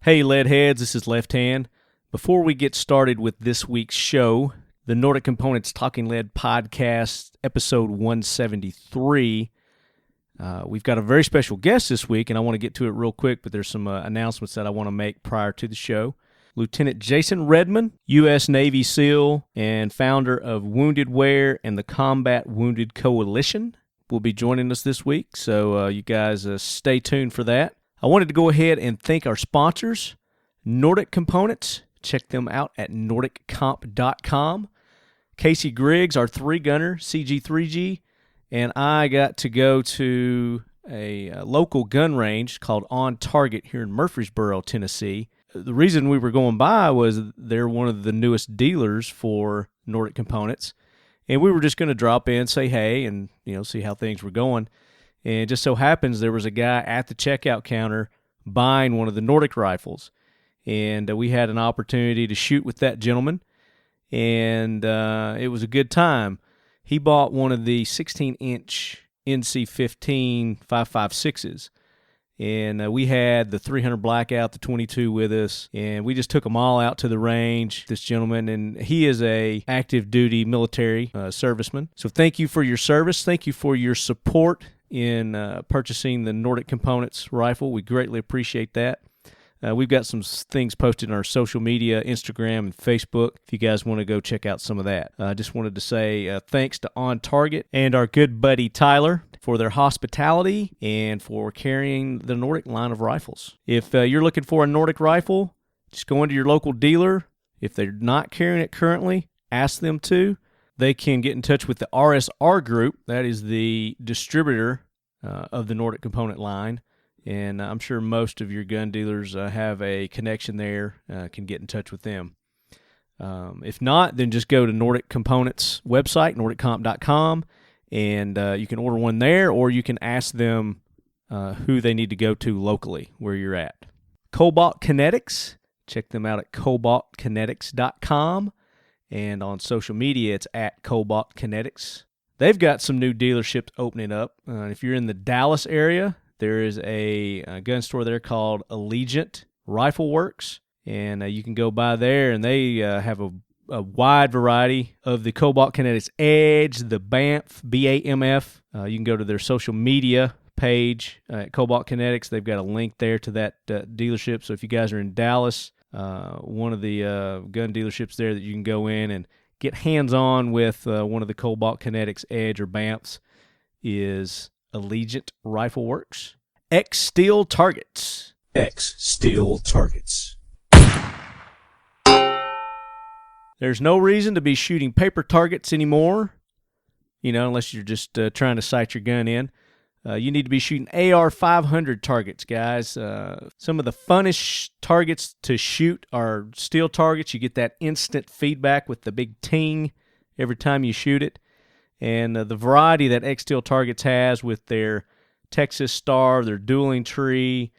Hey Leadheads, this is Lefthand. Before we get started with this week's show, the Nordic Components Talking Lead podcast, episode 173, we've got a very special guest this week, and I want to get to it real quick, but there's some announcements that I want to make prior to the show. Lieutenant Jason Redman, U.S. Navy SEAL and founder of Wounded Wear and the Combat Wounded Coalition, will be joining us this week, so you guys stay tuned for that. I wanted to go ahead and thank our sponsors, Nordic Components. Check them out at nordiccomp.com. Casey Griggs, our 3-gunner, CG3G, and I got to go to a local gun range called On Target here in Murfreesboro, Tennessee. The reason we were going by was they're one of the newest dealers for Nordic Components, and we were just going to drop in, say hey, and see how things were going. And it just so happens there was a guy at the checkout counter buying one of the Nordic rifles. And we had an opportunity to shoot with that gentleman. And it was a good time. He bought one of the 16-inch NC-15 5.56s. And we had the 300 Blackout, the 22 with us. And we just took them all out to the range, this gentleman. And he is a active duty military serviceman. So thank you for your service. Thank you for your support in purchasing the Nordic Components rifle. We greatly appreciate that. We've got some things posted on our social media, Instagram and Facebook, if you guys want to go check out some of that. I just wanted to say thanks to On Target and our good buddy Tyler for their hospitality and for carrying the Nordic line of rifles. If you're looking for a Nordic rifle, just go into your local dealer. If they're not carrying it currently, ask them to. They can get in touch with the RSR group. That is the distributor of the Nordic component line. And I'm sure most of your gun dealers have a connection there, can get in touch with them. If not, then just go to Nordic Components website, nordiccomp.com, and you can order one there, or you can ask them who they need to go to locally where you're at. Cobalt Kinetics, check them out at cobaltkinetics.com. And on social media, it's at Cobalt Kinetics. They've got some new dealerships opening up. If you're in the Dallas area, there is a gun store there called Allegiant Rifle Works. And you can go by there, and they have a wide variety of the Cobalt Kinetics Edge, the BAMF, B-A-M-F. You can go to their social media page at Cobalt Kinetics. They've got a link there to that dealership. So if you guys are in Dallas, one of the gun dealerships there that you can go in and get hands-on with one of the Cobalt Kinetics Edge or BAMFs is Allegiant Rifle Works. X Steel Targets. X Steel Targets. There's no reason to be shooting paper targets anymore, unless you're just trying to sight your gun in. You need to be shooting AR-500 targets, guys. Some of the funnest targets to shoot are steel targets. You get that instant feedback with the big ting every time you shoot it. And the variety that X Steel Targets has with their Texas Star, their dueling tree.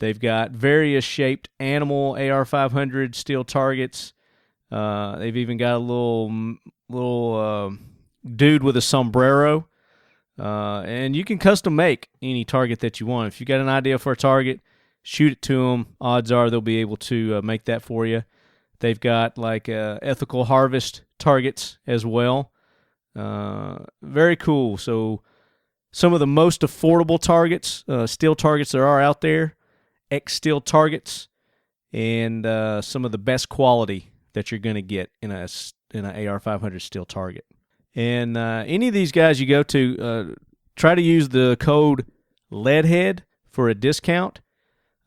They've got various shaped animal AR-500 steel targets. They've even got a little dude with a sombrero. And you can custom make any target that you want. If you got an idea for a target, shoot it to them. Odds are they'll be able to make that for you. They've got like ethical harvest targets as well. Very cool. So some of the most affordable targets, steel targets there are out there, X Steel Targets, and some of the best quality that you're going to get in an AR-500 steel target. And any of these guys you go to, try to use the code LEADHEAD for a discount.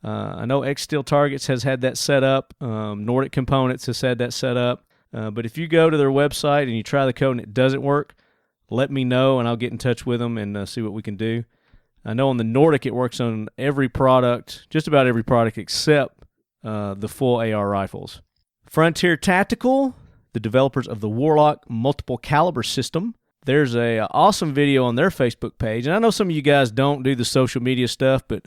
I know X Steel Targets has had that set up. Nordic Components has had that set up. But if you go to their website and you try the code and it doesn't work, let me know and I'll get in touch with them and see what we can do. I know on the Nordic it works on every product, just about every product except the full AR rifles. Frontier Tactical, the developers of the Warlock multiple caliber system. There's a awesome video on their Facebook page. And I know some of you guys don't do the social media stuff, but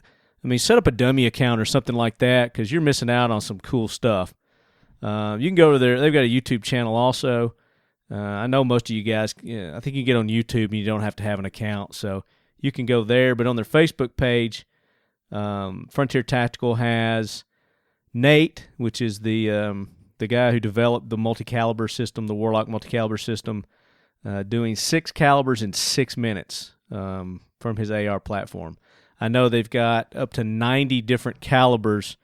set up a dummy account or something like that because you're missing out on some cool stuff. You can go to they've got a YouTube channel also. I know most of you guys, I think you can get on YouTube and you don't have to have an account, so you can go there. But on their Facebook page, Frontier Tactical has Nate, which is the guy who developed the multi-caliber system, the Warlock multi-caliber system, doing 6 calibers in 6 minutes from his AR platform. I know they've got up to 90 different calibers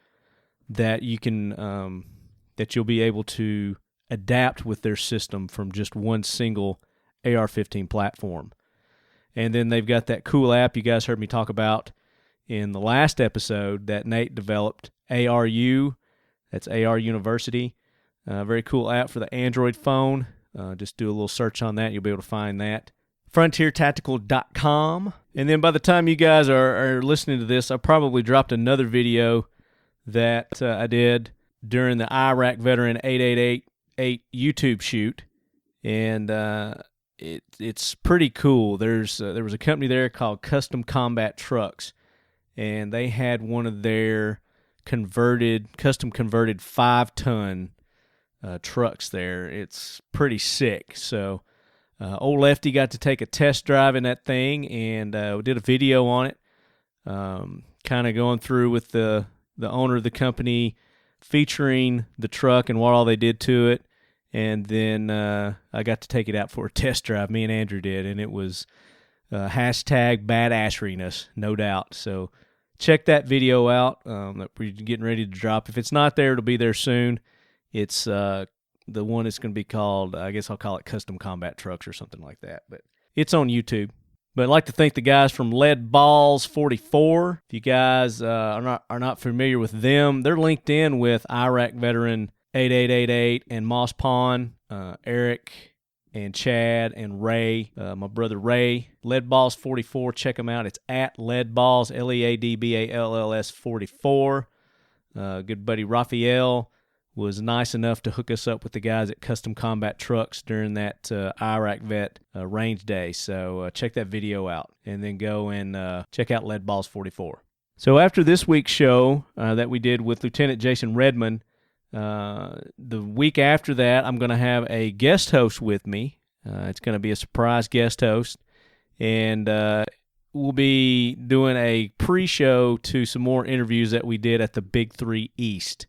that you can that you'll be able to adapt with their system from just one single AR-15 platform. And then they've got that cool app you guys heard me talk about in the last episode that Nate developed, ARU. That's AR University. Very cool app for the Android phone. Just do a little search on that. You'll be able to find that. FrontierTactical.com. And then by the time you guys are listening to this, I probably dropped another video that I did during the Iraq Veteran 8888 YouTube shoot. And it's pretty cool. There was a company there called Custom Combat Trucks, and they had one of their custom converted 5-ton trucks there. It's pretty sick. So old Lefty got to take a test drive in that thing, and we did a video on it, kind of going through with the owner of the company, featuring the truck and what all they did to it. And then I got to take it out for a test drive. Me and Andrew did, and it was hashtag badassery-ness, no doubt. So check that video out that we're getting ready to drop. If it's not there, it'll be there soon. It's the one that's going to be called, I guess I'll call it Custom Combat Trucks or something like that. But it's on YouTube. But I'd like to thank the guys from Lead Balls 44. If you guys are not familiar with them, they're linked in with Iraq Veteran 8888 and Moss Pawn, Eric and Chad and Ray, my brother Ray. Lead Balls 44, check them out. It's at Lead Balls, LEADBALLS 44. Good buddy Raphael was nice enough to hook us up with the guys at Custom Combat Trucks during that Iraq Vet range day. So check that video out, and then go and check out Lead Balls 44. So after this week's show that we did with Lieutenant Jason Redman, the week after that, I'm going to have a guest host with me. It's going to be a surprise guest host, and we'll be doing a pre-show to some more interviews that we did at the Big 3 East.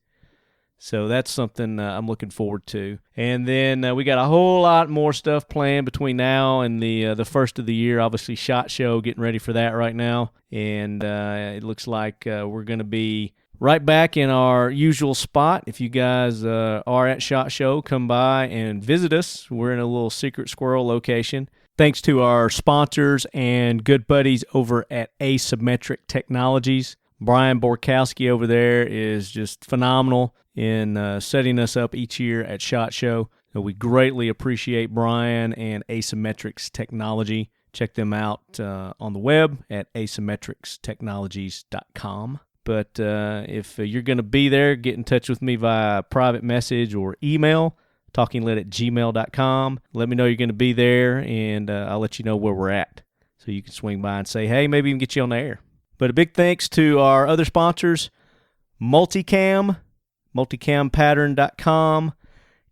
So that's something I'm looking forward to. And then we got a whole lot more stuff planned between now and the first of the year. Obviously, SHOT Show, getting ready for that right now. And it looks like we're going to be right back in our usual spot. If you guys are at SHOT Show, come by and visit us. We're in a little secret squirrel location. Thanks to our sponsors and good buddies over at Asymmetric Technologies. Brian Borkowski over there is just phenomenal in setting us up each year at SHOT Show. So we greatly appreciate Brian and Asymmetrics Technology. Check them out on the web at asymmetricstechnologies.com. But if you're going to be there, get in touch with me via private message or email, talkinglead@gmail.com. Let me know you're going to be there, and I'll let you know where we're at. So you can swing by and say, hey, maybe we can get you on the air. But a big thanks to our other sponsors, multicampattern.com,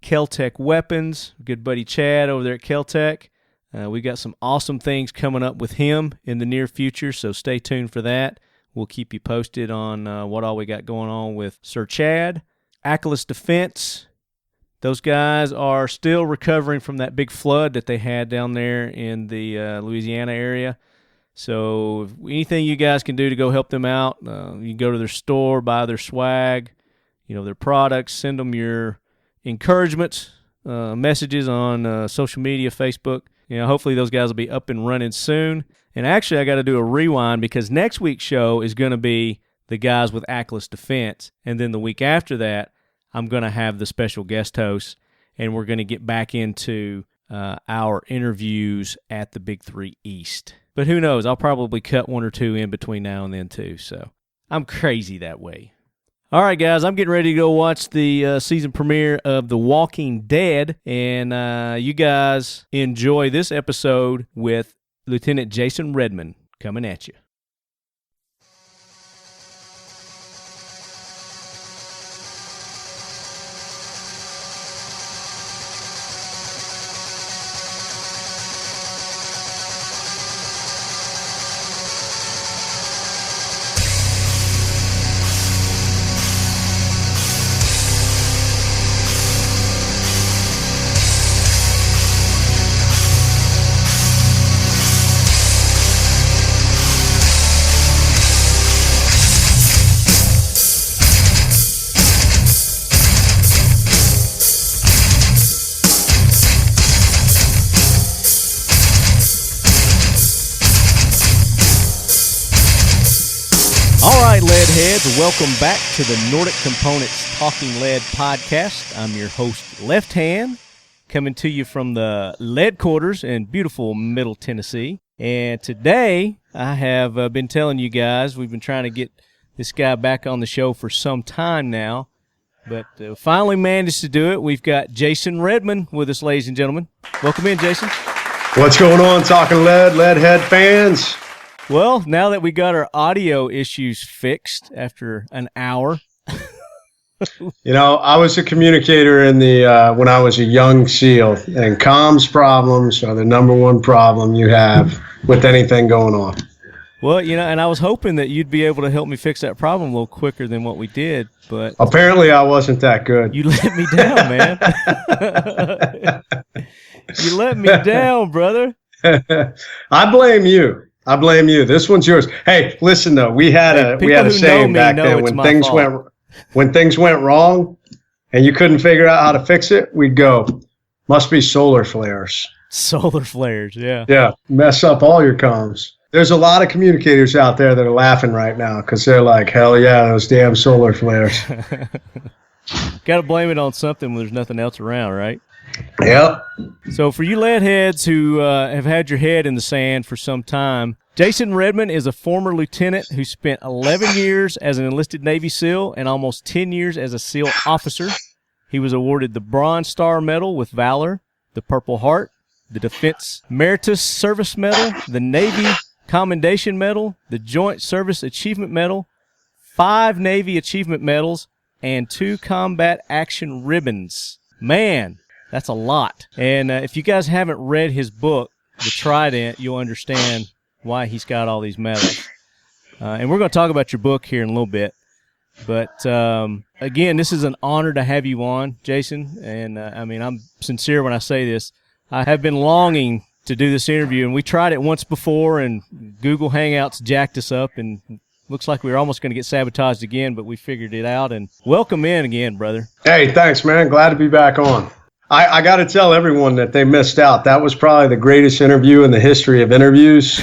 Keltec Weapons, good buddy Chad over there at Keltec. We got some awesome things coming up with him in the near future, so stay tuned for that. We'll keep you posted on what all we got going on with Sir Chad. Ackless Defense, those guys are still recovering from that big flood that they had down there in the Louisiana area. So if anything you guys can do to go help them out, you can go to their store, buy their swag, their products, send them your encouragements, messages on social media, Facebook. Hopefully those guys will be up and running soon. And actually, I got to do a rewind because next week's show is going to be the guys with Ackless Defense. And then the week after that, I'm going to have the special guest host, and we're going to get back into our interviews at the Big 3 East. But who knows? I'll probably cut one or two in between now and then, too. So I'm crazy that way. All right, guys, I'm getting ready to go watch the season premiere of The Walking Dead. And you guys enjoy this episode with Lieutenant Jason Redman coming at you. welcome back to the Nordic Components Talking Lead podcast. I'm your host, Lefthand, coming to you from the lead quarters in beautiful Middle Tennessee. And today, I have been telling you guys, we've been trying to get this guy back on the show for some time now, but finally managed to do it. We've got Jason Redman with us, ladies and gentlemen. Welcome in, Jason. What's going on, Talking Lead, Leadhead fans? Well, now that we got our audio issues fixed after an hour. You know, I was a communicator in the when I was a young SEAL, and comms problems are the number one problem you have with anything going on. Well, you know, and I was hoping that you'd be able to help me fix that problem a little quicker than what we did, but apparently I wasn't that good. You let me down, man. You let me down, brother. I blame you. This one's yours. Hey, listen though, we had a saying back then when things went wrong and you couldn't figure out how to fix it, we'd go, must be solar flares. Solar flares, yeah. Yeah, mess up all your comms. There's a lot of communicators out there that are laughing right now because they're like, hell yeah, those damn solar flares. Got to blame it on something when there's nothing else around, right? Yep. So for you lead heads who have had your head in the sand for some time, Jason Redman is a former lieutenant who spent 11 years as an enlisted Navy SEAL and almost 10 years as a SEAL officer. He was awarded the Bronze Star Medal with Valor, the Purple Heart, the Defense Meritorious Service Medal, the Navy Commendation Medal, the Joint Service Achievement Medal, 5 Navy Achievement Medals, and 2 Combat Action Ribbons. Man, that's a lot. And if you guys haven't read his book, The Trident, you'll understand why he's got all these medals. And we're going to talk about your book here in a little bit. But, again, this is an honor to have you on, Jason. And, I mean, I'm sincere when I say this. I have been longing to do this interview, and we tried it once before, and Google Hangouts jacked us up, and looks like we were almost going to get sabotaged again, but we figured it out. And welcome in again, brother. Hey, thanks, man. Glad to be back on. I got to tell everyone that they missed out. That was probably the greatest interview in the history of interviews.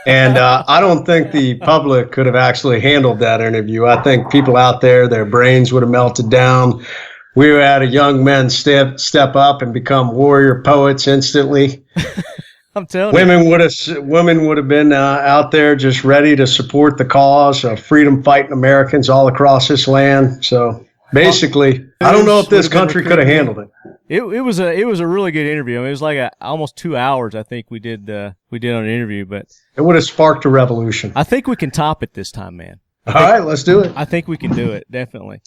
And I don't think the public could have actually handled that interview. I think people out there, their brains would have melted down. We had a young men step up and become warrior poets instantly. I'm telling you. Women would have been out there just ready to support the cause of freedom fighting Americans all across this land. So basically, I don't know if this country could have handled it. It was a really good interview. I mean, it was like almost 2 hours. I think we did on an interview, but it would have sparked a revolution. I think we can top it this time, man. All right, let's do it. I think we can do it, definitely.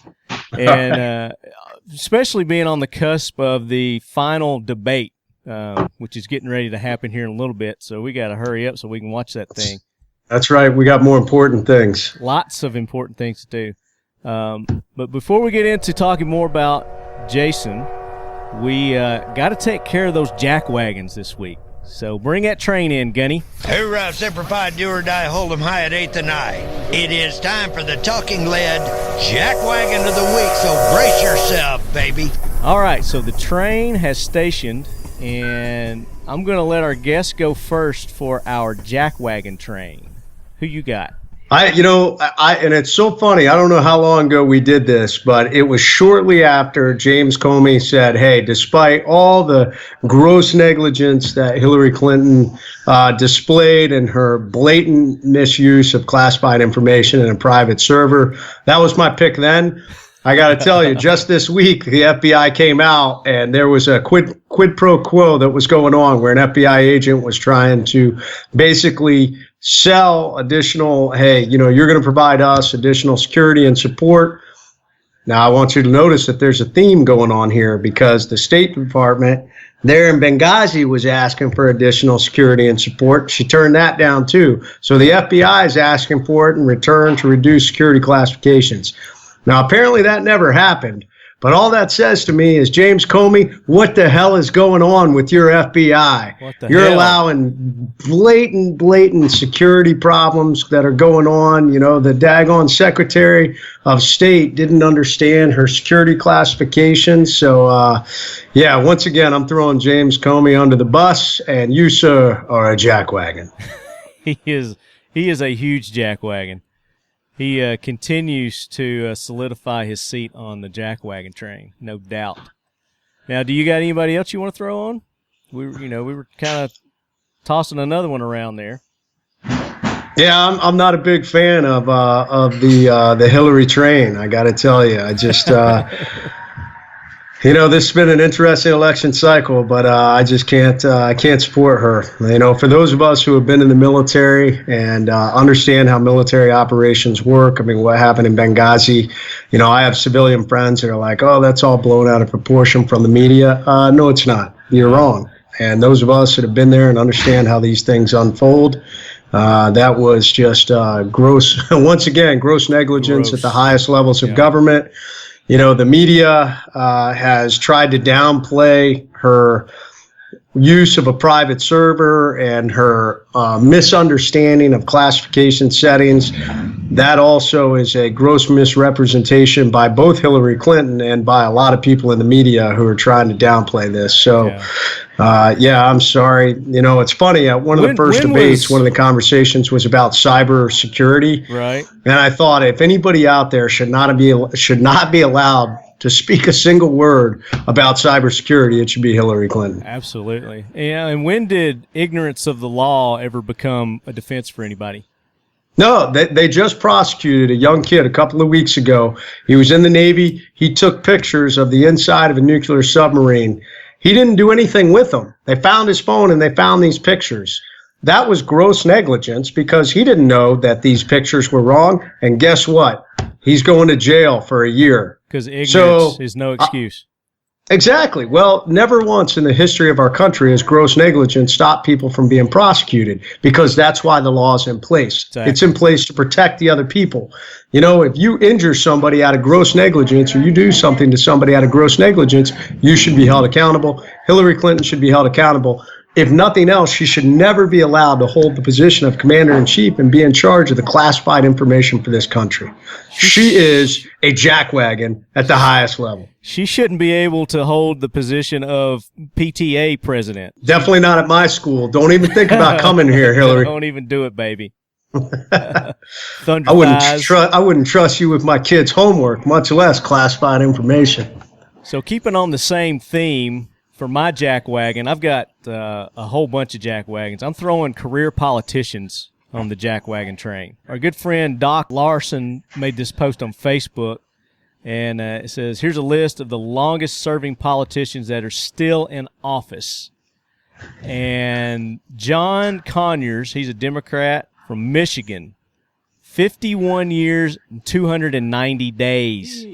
And especially being on the cusp of the final debate, which is getting ready to happen here in a little bit. So we got to hurry up so we can watch that thing. That's right. We got more important things. Lots of important things to do. But before we get into talking more about Jason, we got to take care of those Jackwagons this week. So bring that train in, Gunny. Hoorah, Semper Fi, do or die, hold 'em high at 8th and I. It is time for the Talking Lead Jackwagon of the Week, so brace yourself, baby. All right, so the train has stationed, and I'm going to let our guests go first for our Jackwagon train. Who you got? And it's so funny. I don't know how long ago we did this, but it was shortly after James Comey said, hey, despite all the gross negligence that Hillary Clinton displayed in her blatant misuse of classified information in a private server, that was my pick then. I got to tell you, just this week, the FBI came out and there was a quid pro quo that was going on where an FBI agent was trying to basically sell additional, hey, you're going to provide us additional security and support. Now, I want you to notice that there's a theme going on here because the State Department there in Benghazi was asking for additional security and support. She turned that down too. So the FBI is asking for it in return to reduce security classifications. Now, apparently that never happened. But all that says to me is, James Comey, what the hell is going on with your FBI? You're allowing blatant security problems that are going on. The daggone Secretary of State didn't understand her security classifications. So, once again, I'm throwing James Comey under the bus, and you, sir, are a jackwagon. He is a huge jackwagon. He continues to solidify his seat on the Jackwagon train, no doubt. Now, do you got anybody else you want to throw on? We were kind of tossing another one around there. Yeah, I'm not a big fan of the Hillary train. I got to tell you, I just this has been an interesting election cycle, but I just can't support her. For those of us who have been in the military and understand how military operations work, I mean, what happened in Benghazi, I have civilian friends that are like, oh, that's all blown out of proportion from the media. No, it's not. You're wrong. And those of us that have been there and understand how these things unfold, that was just gross, once again, gross negligence at the highest levels of government. The media has tried to downplay her use of a private server and her misunderstanding of classification settings. That also is a gross misrepresentation by both Hillary Clinton and by a lot of people in the media who are trying to downplay this. So, I'm sorry. It's funny. One of the first debates, one of the conversations was about cyber security. Right. And I thought if anybody out there should not be allowed to speak a single word about cybersecurity, it should be Hillary Clinton. Absolutely. Yeah, and when did ignorance of the law ever become a defense for anybody? No, they just prosecuted a young kid a couple of weeks ago. He was in the Navy. He took pictures of the inside of a nuclear submarine. He didn't do anything with them. They found his phone and they found these pictures. That was gross negligence because he didn't know that these pictures were wrong. And guess what? He's going to jail for a year. Because ignorance is no excuse. Exactly. Well, never once in the history of our country has gross negligence stopped people from being prosecuted, because that's why the law is in place. Exactly. It's in place to protect the other people. If you injure somebody out of gross negligence, or you do something to somebody out of gross negligence, you should be held accountable. Hillary Clinton should be held accountable. If nothing else, she should never be allowed to hold the position of commander-in-chief and be in charge of the classified information for this country. She is a jackwagon at the highest level. She shouldn't be able to hold the position of PTA president. Definitely not at my school. Don't even think about coming here, Hillary. Don't even do it, baby. I wouldn't trust you with my kids' homework, much less classified information. So keeping on the same theme, for my jackwagon, I've got a whole bunch of jackwagons. I'm throwing career politicians on the jackwagon train. Our good friend Doc Larson made this post on Facebook, and it says, here's a list of the longest-serving politicians that are still in office. And John Conyers, he's a Democrat from Michigan, 51 years and 290 days.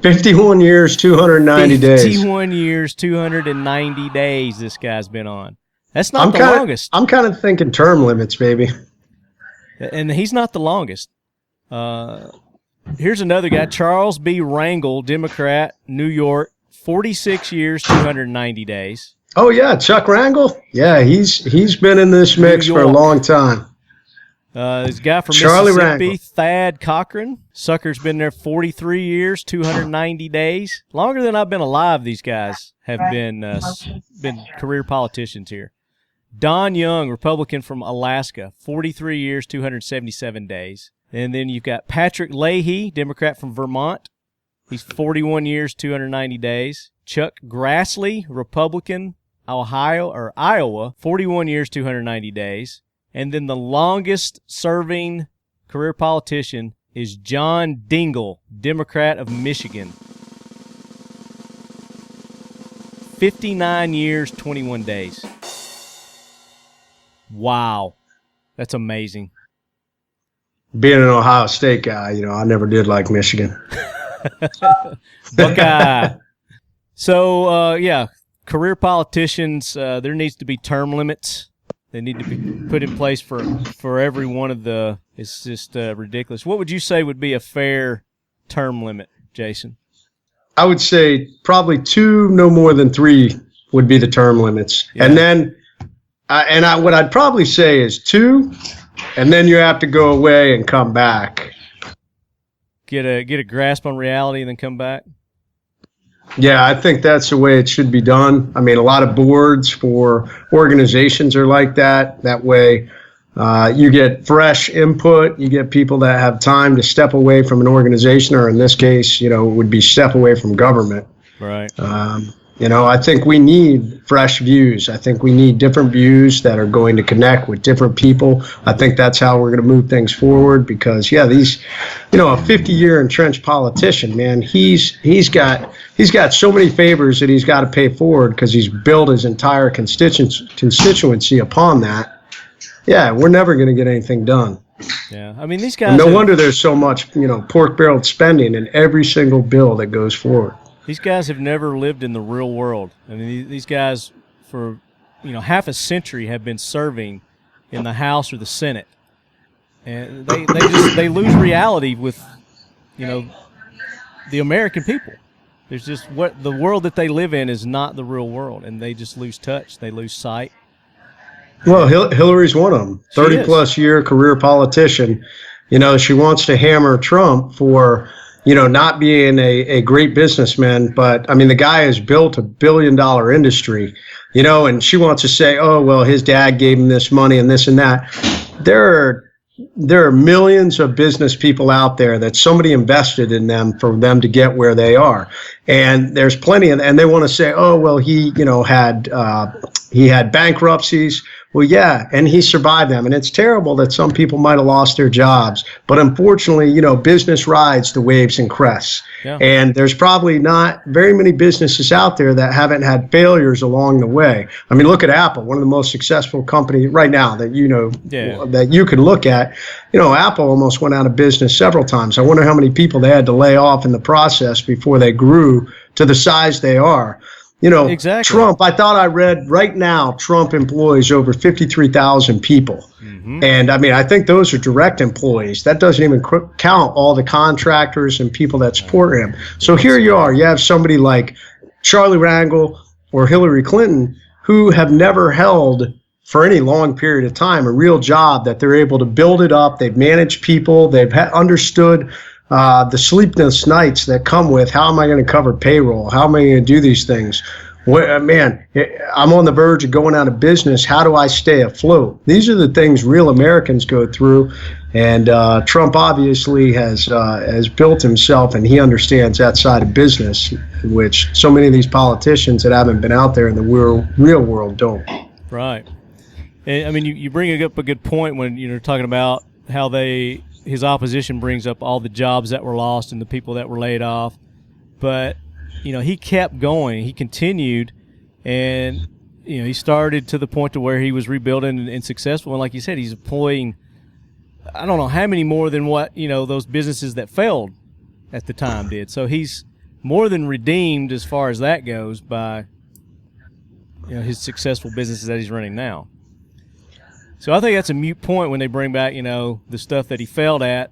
51 years, 290 days. 51 years, 290 days this guy's been on. That's not the longest. I'm kind of thinking term limits, baby. And he's not the longest. Here's another guy, Charles B. Rangel, Democrat, New York, 46 years, 290 days. Oh, yeah, Chuck Rangel? Yeah, he's been in this mix for a long time. This guy from Charlie Mississippi, Rangel. Thad Cochran. Sucker's been there 43 years, 290 days. Longer than I've been alive, these guys have been career politicians here. Don Young, Republican from Alaska, 43 years, 277 days. And then you've got Patrick Leahy, Democrat from Vermont. He's 41 years, 290 days. Chuck Grassley, Republican, Iowa, 41 years, 290 days. And then the longest-serving career politician is John Dingell, Democrat of Michigan. 59 years, 21 days. Wow. That's amazing. Being an Ohio State guy, I never did like Michigan. Buckeye. So, career politicians, there needs to be term limits. They need to be put in place for every one of the – it's just ridiculous. What would you say would be a fair term limit, Jason? I would say probably 2, no more than 3 would be the term limits. Yeah. And then what I'd probably say is 2, and then you have to go away and come back. Get a grasp on reality and then come back? Yeah, I think that's the way it should be done. I mean, a lot of boards for organizations are like that. That way, You get fresh input. You get people that have time to step away from an organization, or in this case, would be step away from government. Right. I think we need fresh views. I think we need different views that are going to connect with different people. I think that's how we're going to move things forward because, these, a 50-year entrenched politician, man, he's got so many favors that he's got to pay forward because he's built his entire constituency upon that. Yeah, we're never going to get anything done. Yeah, I mean, these guys. No wonder there's so much, pork-barreled spending in every single bill that goes forward. These guys have never lived in the real world. I mean, these guys for, half a century have been serving in the House or the Senate. And they lose reality with, the American people. There's just the world that they live in is not the real world, and they just lose touch. They lose sight. Well, Hillary's one of them. 30-plus year career politician. She wants to hammer Trump for not being a great businessman, but I mean, the guy has built $1 billion industry, and she wants to say, oh, well, his dad gave him this money and this and that. There are millions of business people out there that somebody invested in them for them to get where they are. And there's plenty and they want to say, oh, well, he had bankruptcies. Well, yeah, and he survived them. And it's terrible that some people might have lost their jobs. But unfortunately, business rides the waves and crests. Yeah. And there's probably not very many businesses out there that haven't had failures along the way. I mean, look at Apple, one of the most successful companies right now that that you can look at. Apple almost went out of business several times. I wonder how many people they had to lay off in the process before they grew to the size they are. Exactly. Trump, I thought I read right now, Trump employs over 53,000 people. Mm-hmm. And I mean, I think those are direct employees. That doesn't even count all the contractors and people that support him. So here you are. You have somebody like Charlie Rangel or Hillary Clinton who have never held for any long period of time a real job that they're able to build it up. They've managed people. They've understood the sleepless nights that come with how am I going to cover payroll? How am I going to do these things? Man, I'm on the verge of going out of business. How do I stay afloat? These are the things real Americans go through. And Trump obviously has built himself, and he understands that side of business, which so many of these politicians that haven't been out there in the real world don't. Right. And, I mean, you bring up a good point when you're talking about how his opposition brings up all the jobs that were lost and the people that were laid off. But, he kept going. He continued, and, he started to the point to where he was rebuilding and successful. And like you said, he's employing, I don't know how many more than what, those businesses that failed at the time did. So he's more than redeemed as far as that goes by, his successful businesses that he's running now. So I think that's a moot point when they bring back, the stuff that he failed at,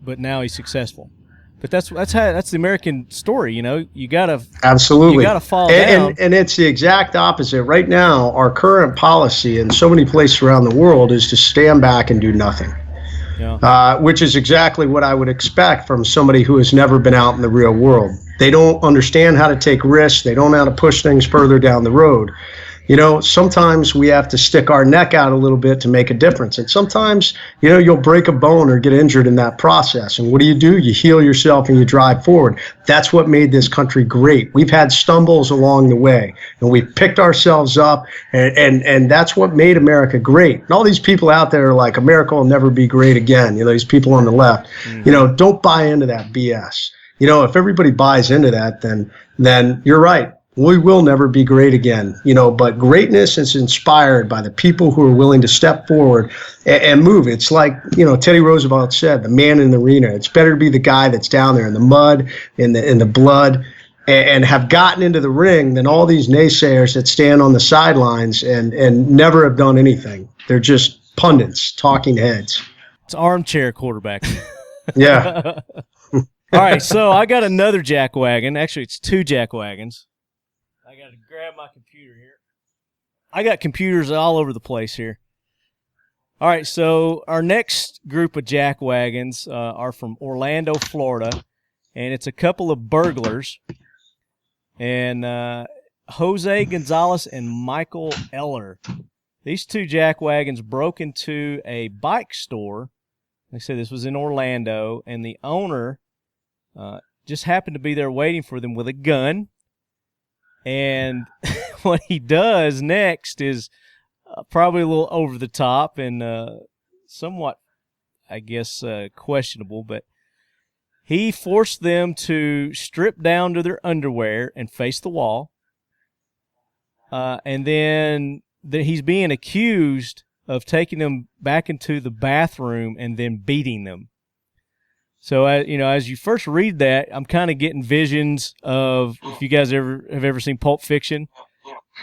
but now he's successful. But that's the American story, You gotta fall down. And it's the exact opposite. Right now, our current policy in so many places around the world is to stand back and do nothing. Yeah. Which is exactly what I would expect from somebody who has never been out in the real world. They don't understand how to take risks. They don't know how to push things further down the road. Sometimes we have to stick our neck out a little bit to make a difference. And sometimes, you'll break a bone or get injured in that process. And what do? You heal yourself and you drive forward. That's what made this country great. We've had stumbles along the way, and we've picked ourselves up, and that's what made America great. And all these people out there are like, America will never be great again. These people on the left, don't buy into that BS. If everybody buys into that, then you're right. We will never be great again, but greatness is inspired by the people who are willing to step forward and move. It's like, Teddy Roosevelt said, the man in the arena. It's better to be the guy that's down there in the mud, in the blood, and have gotten into the ring than all these naysayers that stand on the sidelines and never have done anything. They're just pundits, talking heads. It's armchair quarterback. Yeah. All right, so I got another jackwagon. Actually, it's two jackwagons. I got to grab my computer here. I got computers all over the place here. All right, so our next group of jackwagons are from Orlando, Florida, and it's a couple of burglars, and Jose Gonzalez and Michael Eller. these two jackwagons broke into a bike store. They said this was in Orlando, and the owner just happened to be there waiting for them with a gun. And what he does next is probably a little over the top and somewhat, I guess, questionable, but he forced them to strip down to their underwear and face the wall. And then he's being accused of taking them back into the bathroom and then beating them. So, as you first read that, I'm kind of getting visions of, if you guys have ever seen Pulp Fiction,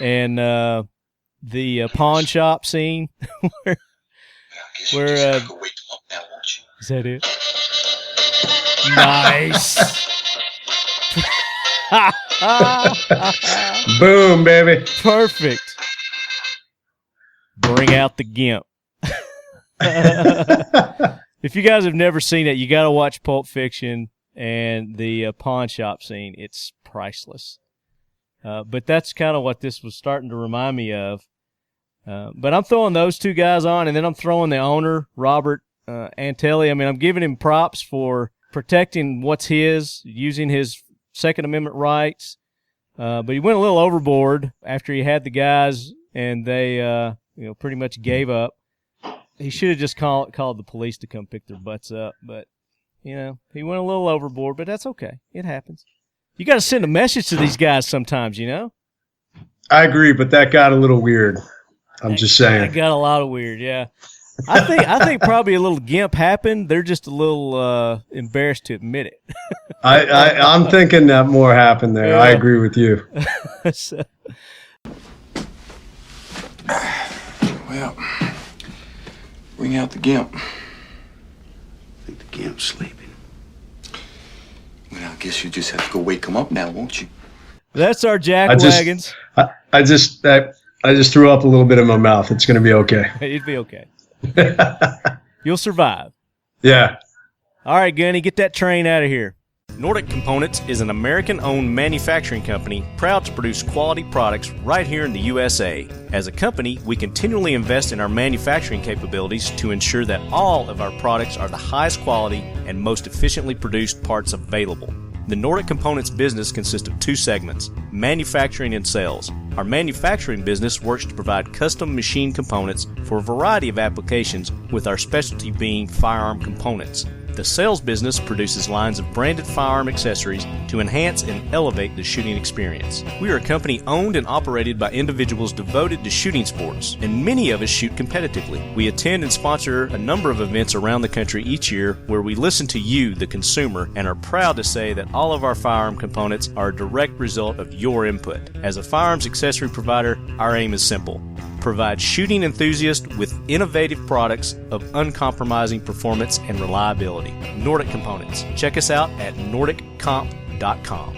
and the pawn shop scene where is that it? Nice. Boom, baby. Perfect. Bring out the gimp. If you guys have never seen it, you got to watch Pulp Fiction and the pawn shop scene. It's priceless. But that's kind of what this was starting to remind me of. But I'm throwing those two guys on, and then I'm throwing the owner, Robert Antelli. I mean, I'm giving him props for protecting what's his, using his Second Amendment rights. But he went a little overboard after he had the guys, and they pretty much gave up. He should have just called the police to come pick their butts up. But, he went a little overboard, but that's okay. It happens. You got to send a message to these guys sometimes, I agree, but that got a little weird. I'm just saying. It got a lot of weird, yeah. I think probably a little gimp happened. They're just a little embarrassed to admit it. I'm thinking that more happened there. Yeah. I agree with you. So. Well, bring out the gimp. I think the gimp's sleeping. Well, I guess you just have to go wake him up now, won't you? That's our Jackwagons. I just threw up a little bit in my mouth. It's going to be okay. It'd be okay. You'll survive. Yeah. All right, Gunny, get that train out of here. Nordic Components is an American-owned manufacturing company proud to produce quality products right here in the USA. As a company, we continually invest in our manufacturing capabilities to ensure that all of our products are the highest quality and most efficiently produced parts available. The Nordic Components business consists of two segments, manufacturing and sales. Our manufacturing business works to provide custom machine components for a variety of applications, with our specialty being firearm components. The sales business produces lines of branded firearm accessories to enhance and elevate the shooting experience. We are a company owned and operated by individuals devoted to shooting sports, and many of us shoot competitively. We attend and sponsor a number of events around the country each year where we listen to you, the consumer, and are proud to say that all of our firearm components are a direct result of your input. As a firearms accessory provider, our aim is simple. Provide shooting enthusiasts with innovative products of uncompromising performance and reliability. Nordic Components. Check us out at nordiccomp.com.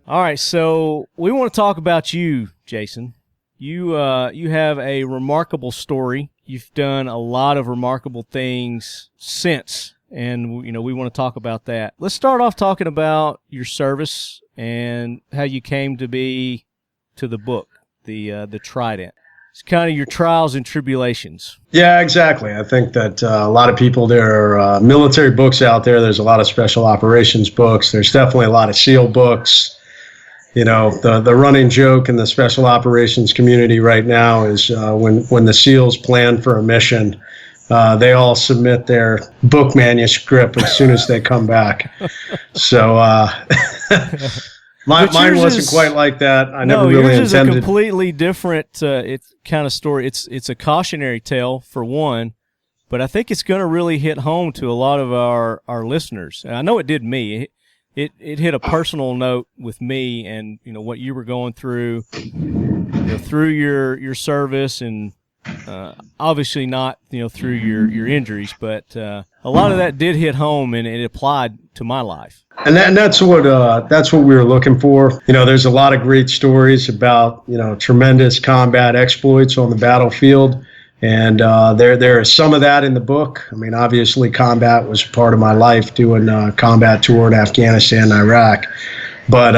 All right, so we want to talk about you, Jason. You have a remarkable story. You've done a lot of remarkable things since, and we want to talk about that. Let's start off talking about your service and how you came to be to the book. The Trident. It's kind of your trials and tribulations. Yeah, exactly. I think that a lot of people, there are military books out there. There's a lot of special operations books. There's definitely a lot of SEAL books. The running joke in the special operations community right now is when the SEALs plan for a mission, they all submit their book manuscript as soon as they come back. So Mine wasn't quite like that. I never really yours intended. Is a completely different kind of story. It's a cautionary tale for one, but I think it's going to really hit home to a lot of our listeners. And I know it did me. It hit a personal note with me, and what you were going through, through your service, and obviously not through your injuries, but a lot of that did hit home, and it applied to my life. And that's what we were looking for. There's a lot of great stories about tremendous combat exploits on the battlefield, and there is some of that in the book. I mean, obviously, combat was part of my life, doing a combat tour in Afghanistan and Iraq. But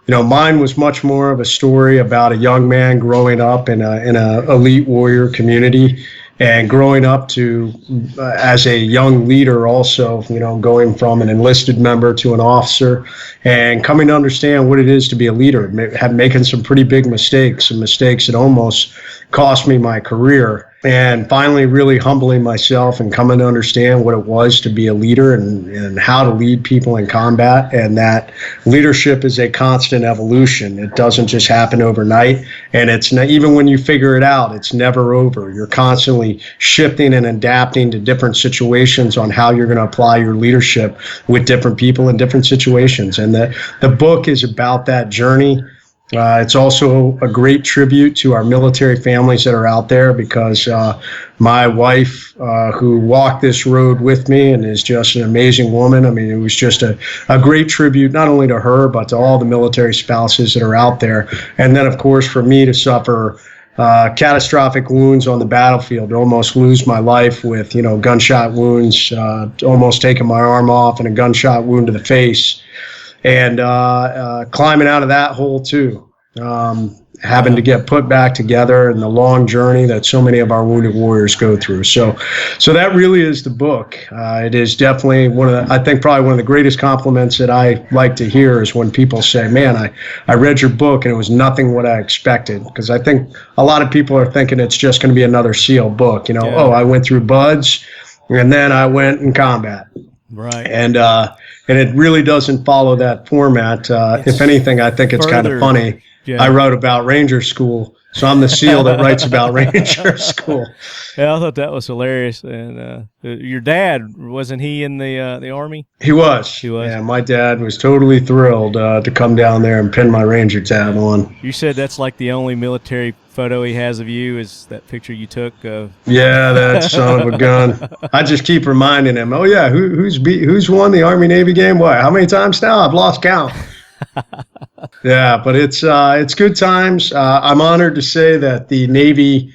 Mine was much more of a story about a young man growing up in a elite warrior community, and growing up to as a young leader also, going from an enlisted member to an officer, and coming to understand what it is to be a leader, making some pretty big mistakes, some mistakes that almost cost me my career, and finally really humbling myself and coming to understand what it was to be a leader and how to lead people in combat, and that leadership is a constant evolution. It doesn't just happen overnight, and it's not, even when you figure it out, it's never over. You're constantly shifting and adapting to different situations on how you're going to apply your leadership with different people in different situations, and the book is about that journey. It's also a great tribute to our military families that are out there, because my wife, who walked this road with me and is just an amazing woman. I mean, it was just a great tribute, not only to her, but to all the military spouses that are out there. And then, of course, for me to suffer catastrophic wounds on the battlefield, to almost lose my life with, gunshot wounds, almost taking my arm off, and a gunshot wound to the face. And climbing out of that hole too, having to get put back together, and the long journey that so many of our wounded warriors go through. So that really is the book. It is definitely probably one of the greatest compliments that I like to hear is when people say, "Man, I read your book and it was nothing what I expected." Because I think a lot of people are thinking it's just going to be another SEAL book. Oh, I went through BUDS and then I went in combat. Right. And it really doesn't follow that format. If anything, I think it's kind of funny. Yeah. I wrote about Ranger School, so I'm the SEAL that writes about Ranger School. Yeah, I thought that was hilarious. And your dad, wasn't he in the Army? He was. Yeah, my dad was totally thrilled to come down there and pin my Ranger tab on. You said that's like the only military photo he has of you is that picture you took of. Yeah, that son of a gun. I just keep reminding him, oh yeah, who's won the Army-Navy game? What? How many times now? I've lost count. Yeah, but it's good times. I'm honored to say that the Navy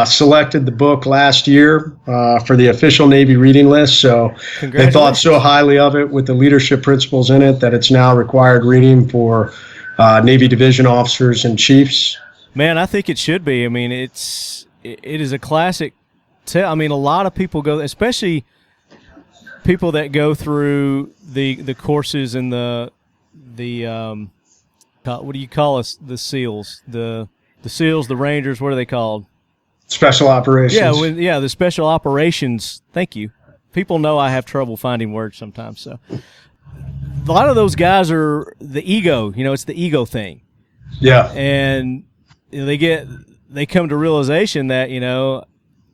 selected the book last year for the official Navy reading list. So they thought so highly of it with the leadership principles in it that it's now required reading for Navy division officers and chiefs. Man, I think it should be. I mean, it is a classic. A lot of people go, especially people that go through the courses and the what do you call us? The SEALs, the SEALs, the Rangers. What are they called? Special operations. Yeah, the special operations. Thank you. People know I have trouble finding words sometimes. So a lot of those guys are the ego. It's the ego thing. Yeah, and they come to realization that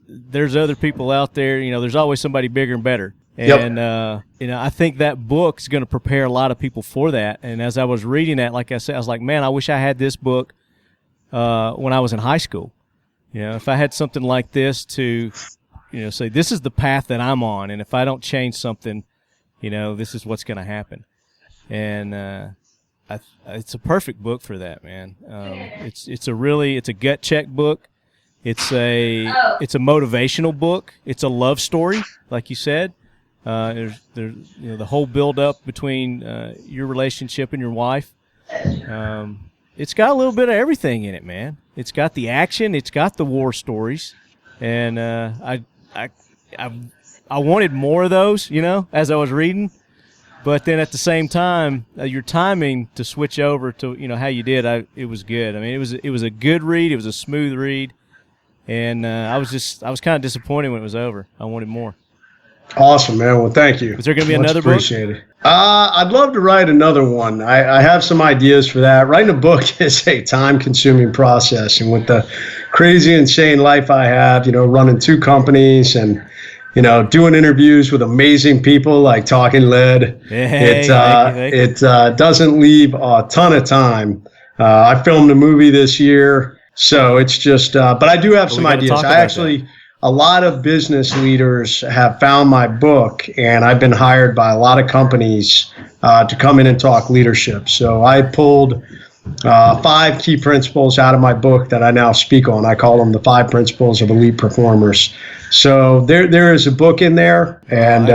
there's other people out there. There's always somebody bigger and better. And I think that book's going to prepare a lot of people for that. And as I was reading that, like I said, I was like, man, I wish I had this book when I was in high school. If I had something like this to, say this is the path that I'm on, and if I don't change something, this is what's going to happen. And it's a perfect book for that, man. It's a gut check book. It's a motivational book. It's a love story, like you said. There's the whole build up between your relationship and your wife. It's got a little bit of everything in it, man. It's got the action. It's got the war stories, and I wanted more of those, as I was reading. But then at the same time, your timing to switch over to how you did, it was good. I mean, it was a good read. It was a smooth read, and I was kind of disappointed when it was over. I wanted more. Awesome, man. Well, thank you. Is there going to be Much another book? Appreciated. I'd love to write another one. I have some ideas for that. Writing a book is a time-consuming process, and with the crazy, insane life I have, running 2 companies and doing interviews with amazing people like Talking Lead, it doesn't leave a ton of time. I filmed a movie this year, so it's just. But I do have some ideas. A lot of business leaders have found my book, and I've been hired by a lot of companies to come in and talk leadership. So I pulled 5 key principles out of my book that I now speak on. I call them the 5 principles of elite performers. So there is a book in there, and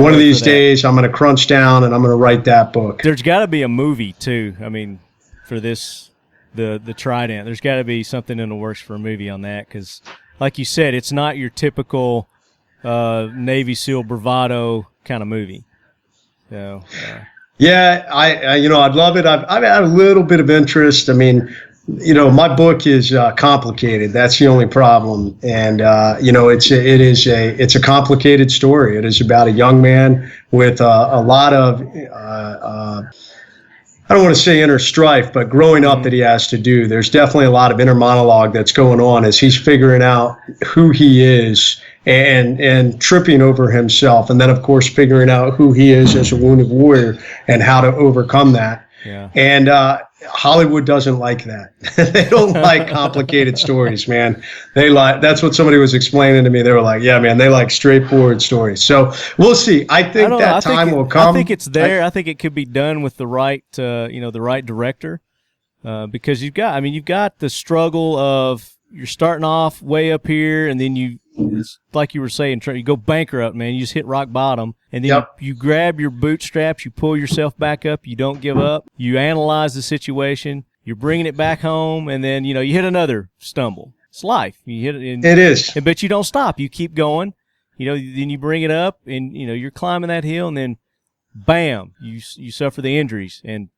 one of these days I'm going to crunch down and I'm going to write that book. There's got to be a movie too. I mean, for this the Trident. There's got to be something in the works for a movie on that because, like you said, it's not your typical Navy SEAL bravado kind of movie. So. Yeah, I'd love it. I've had a little bit of interest. I mean, my book is complicated. That's the only problem. And it's a complicated story. It is about a young man with a lot of I don't want to say inner strife, but growing up that he has to do. There's definitely a lot of inner monologue that's going on as he's figuring out who he is and tripping over himself. And then, of course, figuring out who he is as a wounded warrior and how to overcome that. Yeah. And Hollywood doesn't like that. They don't like complicated stories, man. That's what somebody was explaining to me. They were like, yeah, man, they like straightforward stories. So we'll see. I think time will come. I think it's there. I think it could be done with the right, the right director, because you've got the struggle of you're starting off way up here, and then it's like you were saying, you go bankrupt, man. You just hit rock bottom, and then you grab your bootstraps, you pull yourself back up, you don't give up, you analyze the situation, you're bringing it back home, and then you hit another stumble. It's life. You hit it. It is, but you don't stop. You keep going. Then you bring it up, and you're climbing that hill, and then bam, you suffer the injuries, and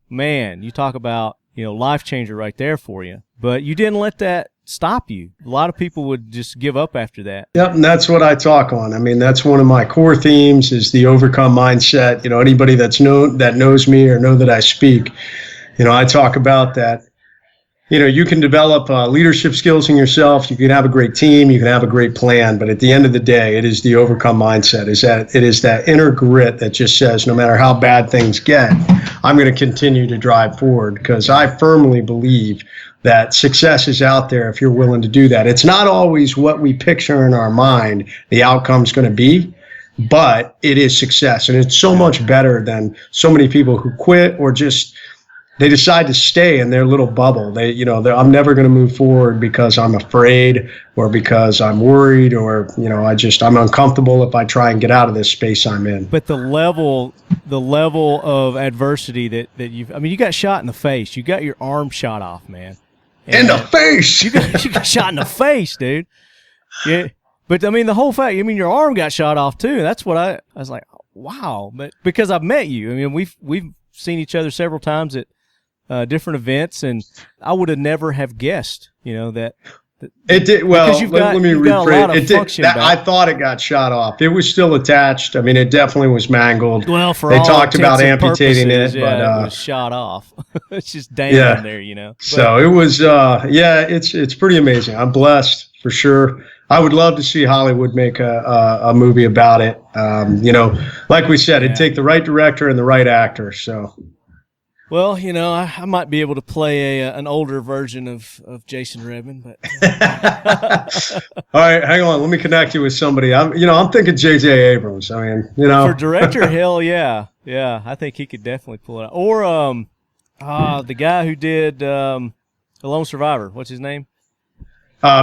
man, you talk about life changer right there for you. But you didn't let that stop you. A lot of people would just give up after that. Yep, and that's what I talk on. I mean, that's one of my core themes is the overcome mindset. Anybody that knows me or know that I speak, I talk about that. You can develop leadership skills in yourself. You can have a great team. You can have a great plan. But at the end of the day, it is the overcome mindset. It is that inner grit that just says, no matter how bad things get, I'm going to continue to drive forward because I firmly believe that success is out there if you're willing to do that. It's not always what we picture in our mind the outcome's going to be, but it is success. And it's so much better than so many people who quit or just they decide to stay in their little bubble. I'm never going to move forward because I'm afraid or because I'm worried or, I'm uncomfortable if I try and get out of this space I'm in. But the level of adversity that you got shot in the face. You got your arm shot off, man. In the face! You got shot in the face, dude. Yeah. But, the whole fact, your arm got shot off, too. That's what I was like, wow. But because I've met you. We've seen each other several times at different events, and I would have never have guessed, that. It did. Well, let me rephrase. It did. I thought it got shot off. It was still attached. It definitely was mangled. Well, they talked about amputating it, but it was shot off. It's just dangling there, But, so it was. It's pretty amazing. I'm blessed for sure. I would love to see Hollywood make a movie about it. Like we said, it'd take the right director and the right actor. So. Well, I might be able to play an older version of Jason Redman, but all right, hang on. Let me connect you with somebody. I'm thinking J.J. Abrams. For director, hell yeah, I think he could definitely pull it out. Or the guy who did The Lone Survivor. What's his name?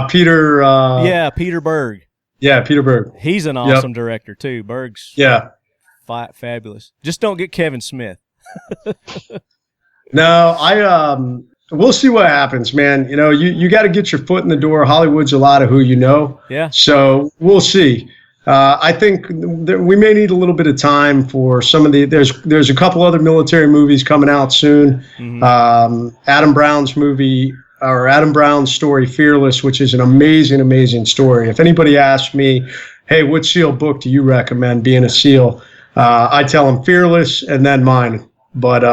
Peter. Peter Berg. Yeah, Peter Berg. He's an awesome director too. Berg's fabulous. Just don't get Kevin Smith. No, we'll see what happens, man. You got to get your foot in the door. Hollywood's a lot of who you know. Yeah. So we'll see. I think we may need a little bit of time for some of the. There's a couple other military movies coming out soon. Mm-hmm. Adam Brown's movie or Adam Brown's story, Fearless, which is an amazing, amazing story. If anybody asks me, hey, what SEAL book do you recommend being a SEAL? I tell them Fearless and then mine. But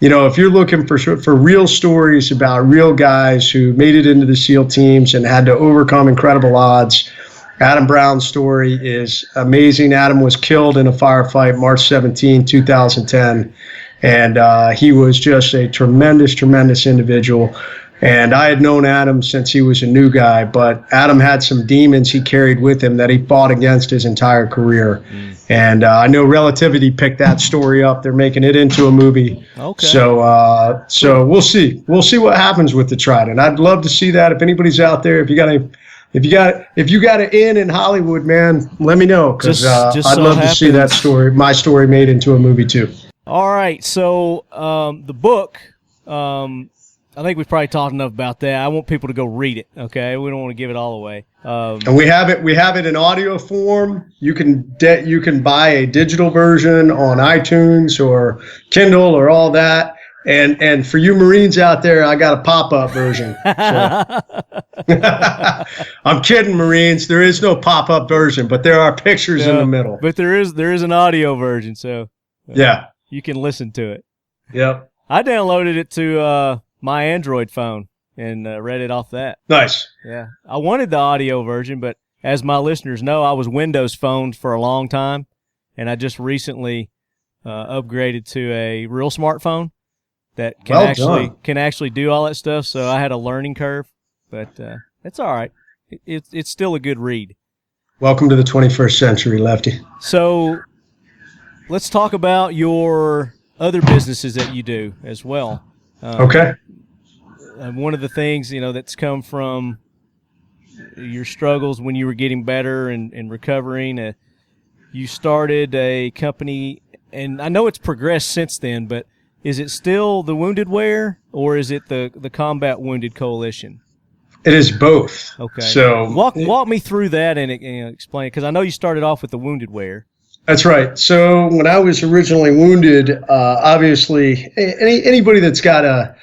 if you're looking for real stories about real guys who made it into the SEAL teams and had to overcome incredible odds, Adam Brown's story is amazing. Adam was killed in a firefight March 17, 2010, and he was just a tremendous, tremendous individual. And I had known Adam since he was a new guy, but Adam had some demons he carried with him that he fought against his entire career. And I know Relativity picked that story up. They're making it into a movie. Okay. So we'll see. We'll see what happens with the Trident. I'd love to see that. If anybody's out there, if you got an in Hollywood, man, let me know because I'd love to see that story, my story, made into a movie too. All right, so the book, I think we've probably talked enough about that. I want people to go read it, okay? We don't want to give it all away. And we have it in audio form. You can buy a digital version on iTunes or Kindle or all that. And for you Marines out there, I got a pop-up version. So. I'm kidding, Marines. There is no pop-up version, but there are pictures in the middle. But there is an audio version, so yeah, you can listen to it. Yep. I downloaded it to my Android phone and read it off that. Nice. Yeah. I wanted the audio version, but as my listeners know, I was Windows phoned for a long time, and I just recently upgraded to a real smartphone that can actually do all that stuff. So I had a learning curve, but it's all right. It's still a good read. Welcome to the 21st century, Lefty. So let's talk about your other businesses that you do as well. Okay. One of the things, that's come from your struggles when you were getting better and recovering, you started a company, and I know it's progressed since then, but is it still the Wounded Wear, or is it the Combat Wounded Coalition? It is both. Okay. So walk me through that and explain it, because I know you started off with the Wounded Wear. That's right. So when I was originally wounded, obviously anybody that's got a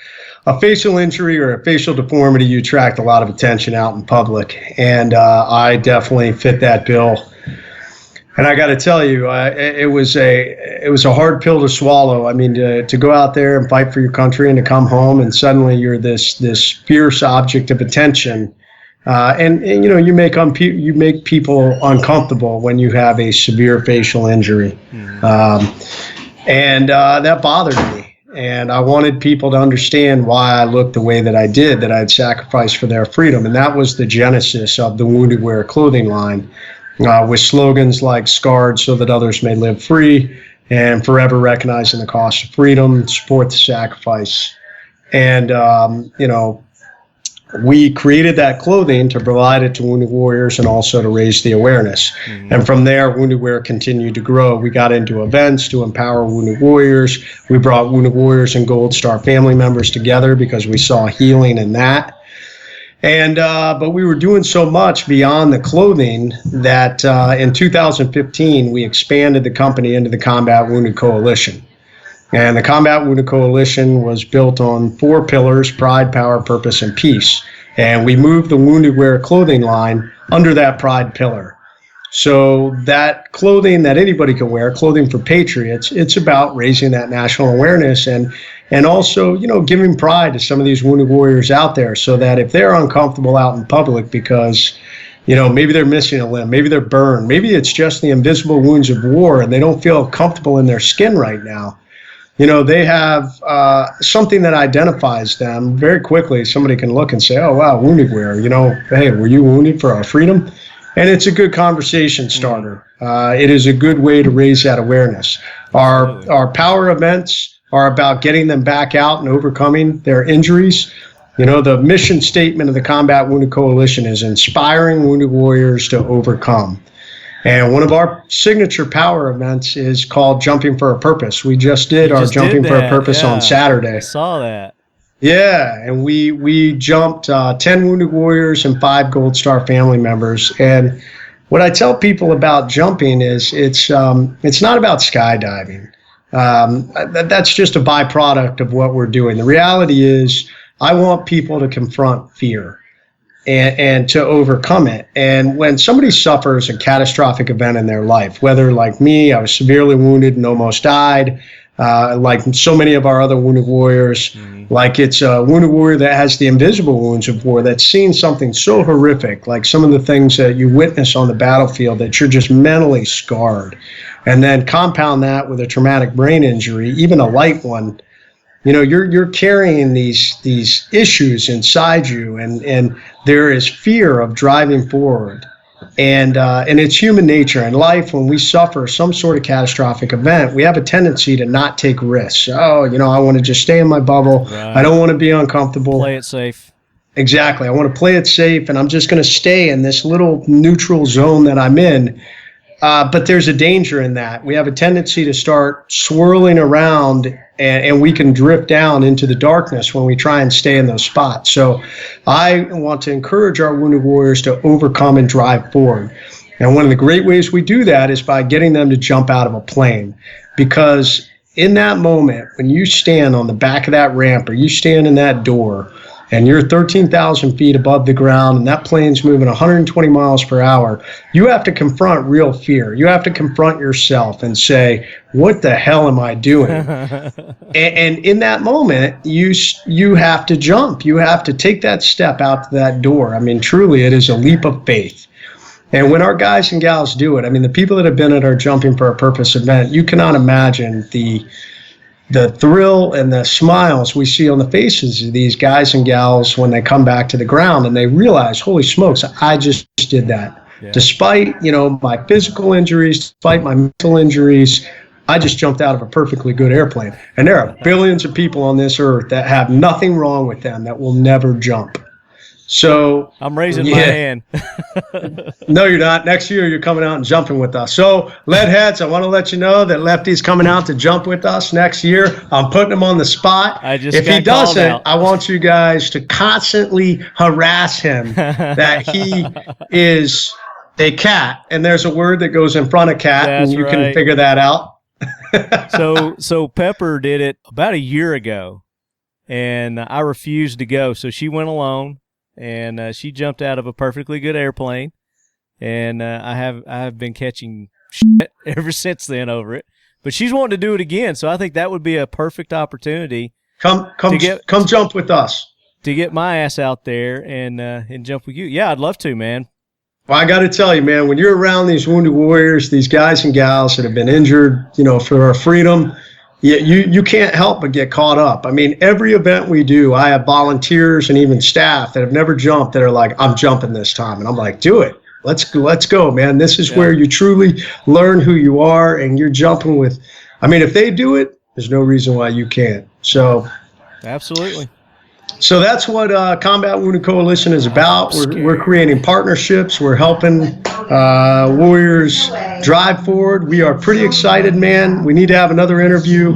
facial injury or a facial deformity, you attract a lot of attention out in public, and I definitely fit that bill. And I got to tell you, it was a hard pill to swallow. I mean, to go out there and fight for your country and to come home and suddenly you're this fierce object of attention, and you make people uncomfortable when you have a severe facial injury, and that bothered me. And I wanted people to understand why I looked the way that I did, that I'd sacrificed for their freedom. And that was the genesis of the Wounded Wear clothing line, with slogans like "Scarred so that others may live free," and "Forever recognizing the cost of freedom, support the sacrifice." And, we created that clothing to provide it to wounded warriors and also to raise the awareness. Mm-hmm. And from there, Wounded Wear continued to grow. We got into events to empower wounded warriors. We brought wounded warriors and Gold Star family members together because we saw healing in that. And but we were doing so much beyond the clothing that in 2015, we expanded the company into the Combat Wounded Coalition. And the Combat Wounded Coalition was built on 4 pillars: pride, power, purpose, and peace. And we moved the Wounded Wear clothing line under that pride pillar. So that clothing that anybody can wear, clothing for patriots, it's about raising that national awareness and also, giving pride to some of these wounded warriors out there, so that if they're uncomfortable out in public because, maybe they're missing a limb, maybe they're burned, maybe it's just the invisible wounds of war and they don't feel comfortable in their skin right now. They have something that identifies them very quickly. Somebody can look and say, "Oh, wow, Wounded Wear, hey, were you wounded for our freedom?" And it's a good conversation starter. It is a good way to raise that awareness. Our power events are about getting them back out and overcoming their injuries. The mission statement of the Combat Wounded Coalition is inspiring wounded warriors to overcome. And one of our signature power events is called Jumping for a Purpose. We just did our Jumping for a Purpose on Saturday. I saw that. Yeah, and we jumped 10 wounded warriors and 5 Gold Star family members. And what I tell people about jumping is it's not about skydiving. That's just a byproduct of what we're doing. The reality is I want people to confront fear and to overcome it. And when somebody suffers a catastrophic event in their life, whether like me, I was severely wounded and almost died, like so many of our other wounded warriors, like it's a wounded warrior that has the invisible wounds of war, that's seen something so horrific, like some of the things that you witness on the battlefield, that you're just mentally scarred. And then compound that with a traumatic brain injury, even a light one. You're carrying these issues inside you, and there is fear of driving forward. And it's human nature in life. When we suffer some sort of catastrophic event, we have a tendency to not take risks. I want to just stay in my bubble. Right. I don't want to be uncomfortable. Play it safe. Exactly. I want to play it safe, and I'm just going to stay in this little neutral zone that I'm in. But there's a danger in that. We have a tendency to start swirling around, and we can drift down into the darkness when we try and stay in those spots. So I want to encourage our wounded warriors to overcome and drive forward. And one of the great ways we do that is by getting them to jump out of a plane. Because in that moment, when you stand on the back of that ramp or you stand in that door and you're 13,000 feet above the ground and that plane's moving 120 miles per hour, you have to confront real fear. You have to confront yourself and say, what the hell am I doing? and in that moment, you have to jump. You have to take that step out to that door. I mean, truly, it is a leap of faith. And when our guys and gals do it, I mean, the people that have been at our Jumping for a Purpose event, you cannot imagine the thrill and the smiles we see on the faces of these guys and gals when they come back to the ground and they realize, holy smokes, I just did that. Yeah. Despite, my physical injuries, despite my mental injuries, I just jumped out of a perfectly good airplane. And there are billions of people on this earth that have nothing wrong with them that will never jump. So I'm raising my hand. No, you're not. Next year, you're coming out and jumping with us. So, Leadheads, I want to let you know that Lefty's coming out to jump with us next year. I'm putting him on the spot. If he doesn't, I want you guys to constantly harass him that he is a cat. And there's a word that goes in front of cat, That's and you right. can figure that out. So Pepper did it about a year ago, and I refused to go. So she went alone. And she jumped out of a perfectly good airplane, and I have been catching shit ever since then over it. But she's wanting to do it again, so I think that would be a perfect opportunity. Come jump with us to get my ass out there and jump with you. Yeah, I'd love to, man. Well, I got to tell you, man, when you're around these wounded warriors, these guys and gals that have been injured, for our freedom. You can't help but get caught up. I mean, every event we do, I have volunteers and even staff that have never jumped that are like, I'm jumping this time. And I'm like, do it. Let's go, man. This is where you truly learn who you are, and you're jumping with. I mean, if they do it, there's no reason why you can't. So, absolutely. So that's what Combat Wounded Coalition is about. We're creating partnerships. We're helping warriors drive forward. We are pretty excited, man. We need to have another interview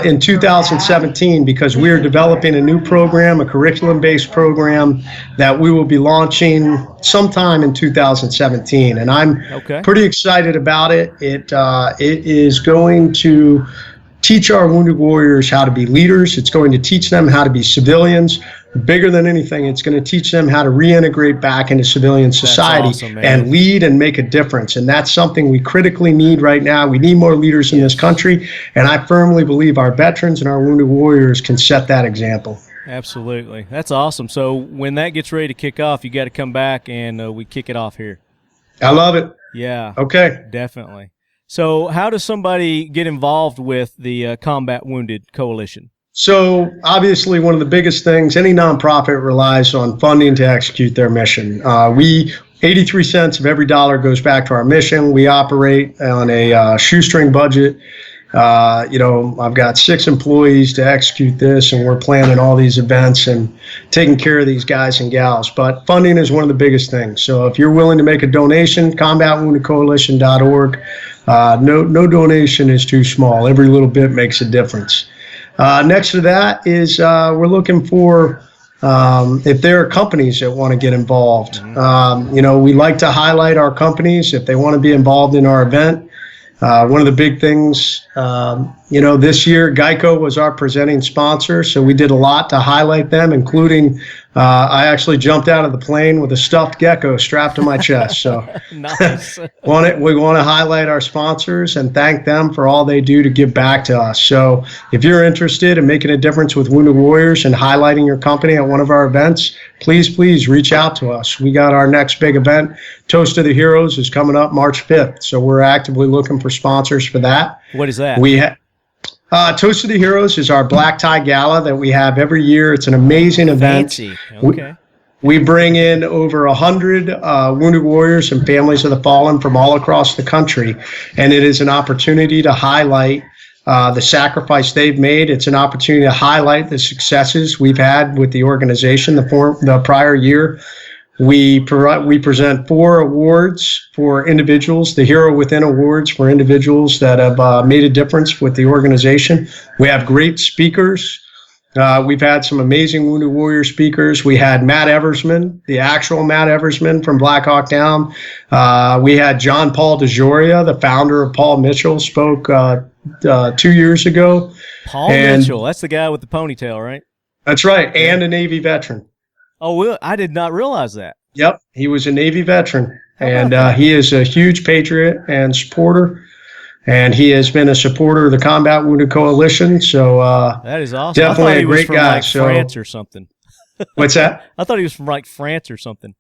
in 2017 because we are developing a new program, a curriculum-based program that we will be launching sometime in 2017. And I'm pretty excited about it. It is going to teach our wounded warriors how to be leaders. It's going to teach them how to be civilians. Bigger than anything, it's going to teach them how to reintegrate back into civilian society and lead and make a difference. And that's something we critically need right now. We need more leaders in this country. And I firmly believe our veterans and our wounded warriors can set that example. Absolutely. That's awesome. So when that gets ready to kick off, you got to come back and we kick it off here. I love it. Yeah. Okay. Definitely. So how does somebody get involved with the Combat Wounded Coalition? So obviously one of the biggest things, any nonprofit relies on funding to execute their mission. 83 cents of every dollar goes back to our mission. We operate on a shoestring budget. I've got 6 employees to execute this, and we're planning all these events and taking care of these guys and gals. But funding is one of the biggest things. So if you're willing to make a donation, combatwoundedcoalition.org. No donation is too small. Every little bit makes a difference. Next to that is we're looking for if there are companies that want to get involved. We like to highlight our companies if they want to be involved in our event. One of the big things, this year, Geico was our presenting sponsor, so we did a lot to highlight them, including I actually jumped out of the plane with a stuffed gecko strapped to my chest. So nice. We want to highlight our sponsors and thank them for all they do to give back to us. So if you're interested in making a difference with Wounded Warriors and highlighting your company at one of our events, please reach out to us. We got our next big event. Toast of the Heroes is coming up March 5th. So we're actively looking for sponsors for that. What is that? Toast of the Heroes is our black tie gala that we have every year. It's an amazing event. Fancy. Okay. We bring in over 100 wounded warriors and families of the fallen from all across the country, and it is an opportunity to highlight the sacrifice they've made. It's an opportunity to highlight the successes we've had with the organization the prior year. We present 4 awards for individuals, the Hero Within Awards for individuals that have made a difference with the organization. We have great speakers. We've had some amazing Wounded Warrior speakers. We had Matt Eversman, the actual Matt Eversman from Black Hawk Down. We had John Paul DeJoria, the founder of Paul Mitchell, spoke 2 years ago. Paul Mitchell, that's the guy with the ponytail, right? That's right, and a Navy veteran. Oh, well, I did not realize that. Yep, he was a Navy veteran, and he is a huge patriot and supporter. And he has been a supporter of the Combat Wounded Coalition, so that is awesome. Definitely a great guy. Like France or something. What's that? I thought he was from like France or something.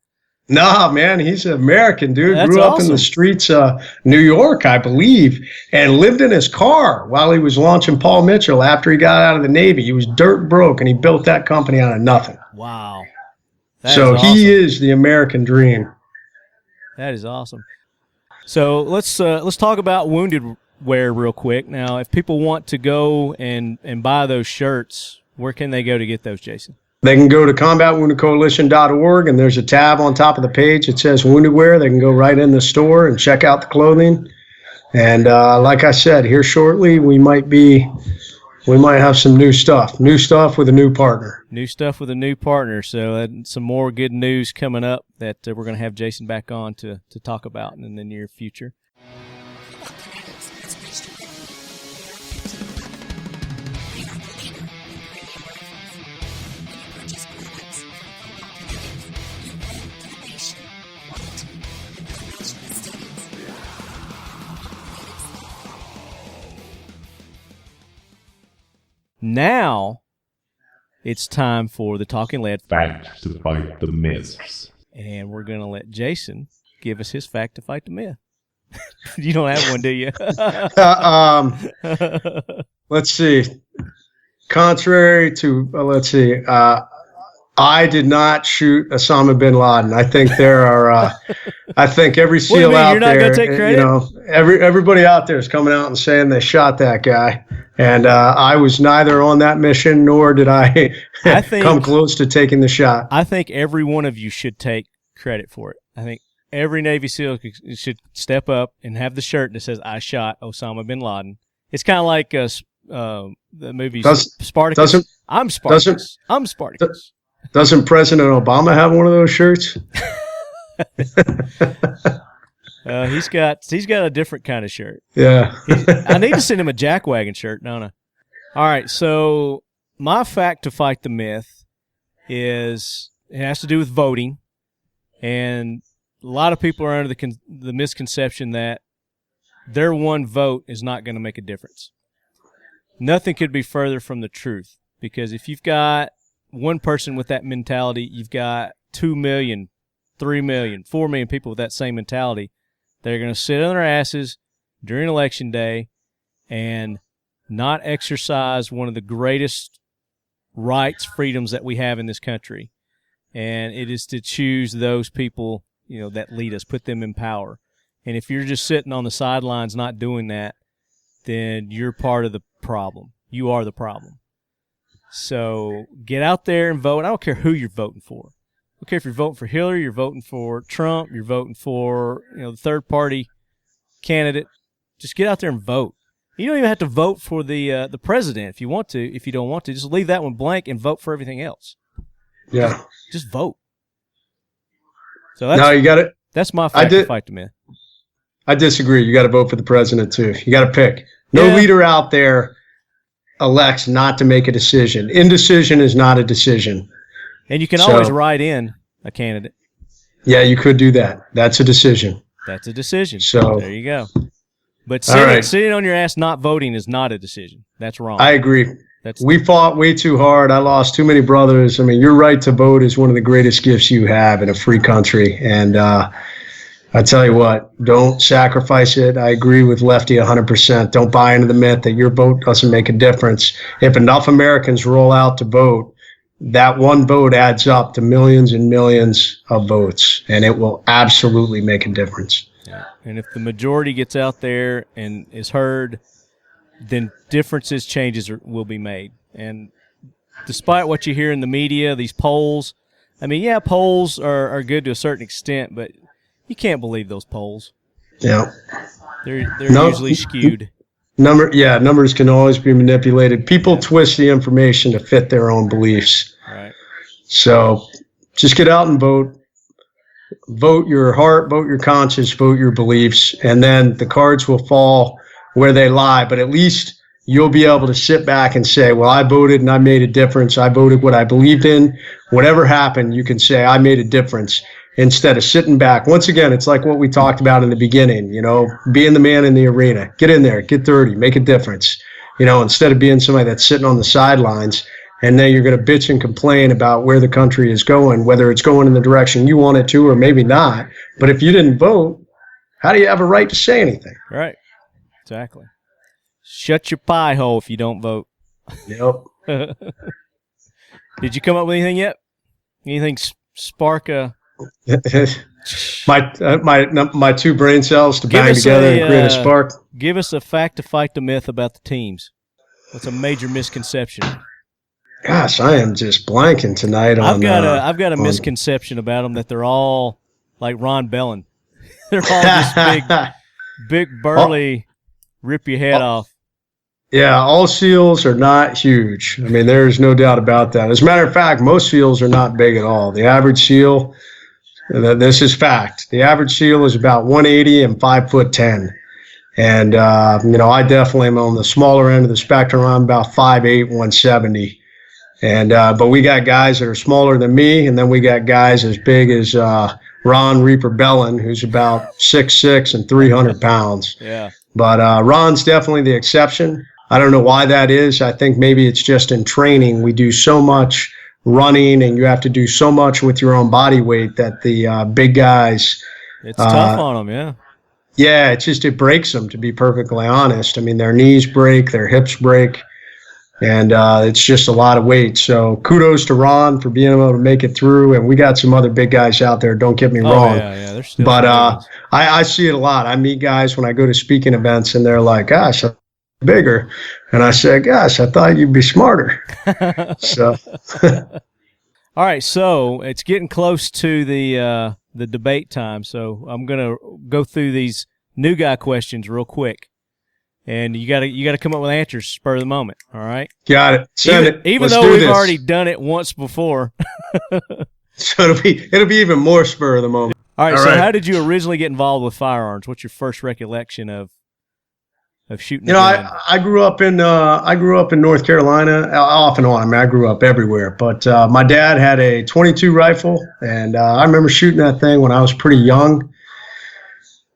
Nah, man, he's an American dude. That's Grew up awesome. in the streets of New York, I believe, and lived in his car while he was launching Paul Mitchell after he got out of the Navy. He was dirt broke, and he built that company out of nothing. Wow. So he is the American dream. That is awesome. So let's talk about Wounded Wear real quick. Now, if people want to go and buy those shirts, where can they go to get those, Jason? They can go to combatwoundedcoalition.org, and there's a tab on top of the page that says Wounded Wear. They can go right in the store and check out the clothing. And like I said, here shortly we might have some new stuff with a new partner. New stuff with a new partner. So some more good news coming up that we're going to have Jason back on to talk about in the near future. Now, it's time for the Talking Lead Fact to fight the myths. And we're going to let Jason give us his fact to fight the myth. You don't have one, do you? Let's see. Contrary to, I did not shoot Osama bin Laden. I think there are, I think every SEAL out you're not there, gonna take credit? Everybody out there is coming out and saying they shot that guy. And I was neither on that mission nor did I come close to taking the shot. I think every one of you should take credit for it. I think every Navy SEAL should step up and have the shirt that says, I shot Osama bin Laden. It's kind of like the movie Spartacus. I'm Spartacus. I'm Spartacus. Doesn't President Obama have one of those shirts? He's got a different kind of shirt. Yeah. I need to send him a Jackwagon shirt, don't I? All right, so my fact to fight the myth is it has to do with voting, and a lot of people are under the misconception that their one vote is not going to make a difference. Nothing could be further from the truth, because if you've got one person with that mentality, you've got 2 million, 3 million, 4 million people with that same mentality. They're going to sit on their asses during Election Day and not exercise one of the greatest rights, freedoms that we have in this country. And it is to choose those people, that lead us, put them in power. And if you're just sitting on the sidelines not doing that, then you're part of the problem. You are the problem. So get out there and vote. I don't care who you're voting for. I don't care if you're voting for Hillary, you're voting for Trump, you're voting for the third-party candidate. Just get out there and vote. You don't even have to vote for the president if you want to. If you don't want to, just leave that one blank and vote for everything else. Yeah. Just vote. So that's, no, you got it. That's my fact to fight the myth. I disagree. You got to vote for the president too. You got to pick. No leader out there elects not to make a decision. Indecision is not a decision. And you can always write in a candidate. Yeah, you could do that. That's a decision. That's a decision. So there you go. But sitting on your ass not voting is not a decision. That's wrong. I agree. We fought way too hard. I lost too many brothers. I mean, your right to vote is one of the greatest gifts you have in a free country. And I tell you what, don't sacrifice it. I agree with Lefty 100%. Don't buy into the myth that your vote doesn't make a difference. If enough Americans roll out to vote, that one vote adds up to millions and millions of votes, and it will absolutely make a difference. Yeah. And if the majority gets out there and is heard, then changes will be made. And despite what you hear in the media, these polls, I mean, yeah, polls are good to a certain extent, but you can't believe those polls. Yeah. They're usually skewed. Numbers can always be manipulated. People twist the information to fit their own beliefs. Right. So just get out and vote. Vote your heart, vote your conscience, vote your beliefs, and then the cards will fall where they lie. But at least you'll be able to sit back and say, well, I voted and I made a difference. I voted what I believed in. Whatever happened, you can say I made a difference instead of sitting back. Once again, it's like what we talked about in the beginning, being the man in the arena. Get in there, get dirty, make a difference. Instead of being somebody that's sitting on the sidelines and then you're going to bitch and complain about where the country is going, whether it's going in the direction you want it to or maybe not. But if you didn't vote, how do you have a right to say anything? Right. Exactly. Shut your pie hole if you don't vote. Yep. Did you come up with anything yet? Anything spark a... my two brain cells to bang together and create a spark. Give us a fact to fight the myth about the teams. What's a major misconception? Gosh, I am just blanking tonight on. I've got a misconception about them that they're all like Ron Belan. They're all just big burly, rip your head off. Yeah, all SEALs are not huge. I mean, there's no doubt about that. As a matter of fact, most SEALs are not big at all. The average SEAL, this is fact. The average SEAL is about 180 and 5'10". And I definitely am on the smaller end of the spectrum. I'm about 5'8", 170. And but we got guys that are smaller than me, and then we got guys as big as Ron Reaper Belan, who's about 6'6" and 300 pounds. Yeah. But Ron's definitely the exception. I don't know why that is. I think maybe it's just in training. We do so much running, and you have to do so much with your own body weight that the big guys. It's tough on them, yeah. Yeah, it breaks them, to be perfectly honest. I mean, their knees break, their hips break. And it's just a lot of weight. So kudos to Ron for being able to make it through. And we got some other big guys out there, don't get me wrong. Yeah, they're still but I see it a lot. I meet guys when I go to speaking events, and they're like, gosh, I'm bigger. And I say, gosh, I thought you'd be smarter. So. All right, so it's getting close to the debate time. So I'm going to go through these new guy questions real quick. And you gotta come up with answers spur of the moment. All right. Got it. Send it. Even Let's though we've this. already done it once before. So it'll be even more spur of the moment. All right. So how did you originally get involved with firearms? What's your first recollection of shooting? I grew up in North Carolina, off and on. I mean, I grew up everywhere. But my dad had a .22 rifle, and I remember shooting that thing when I was pretty young.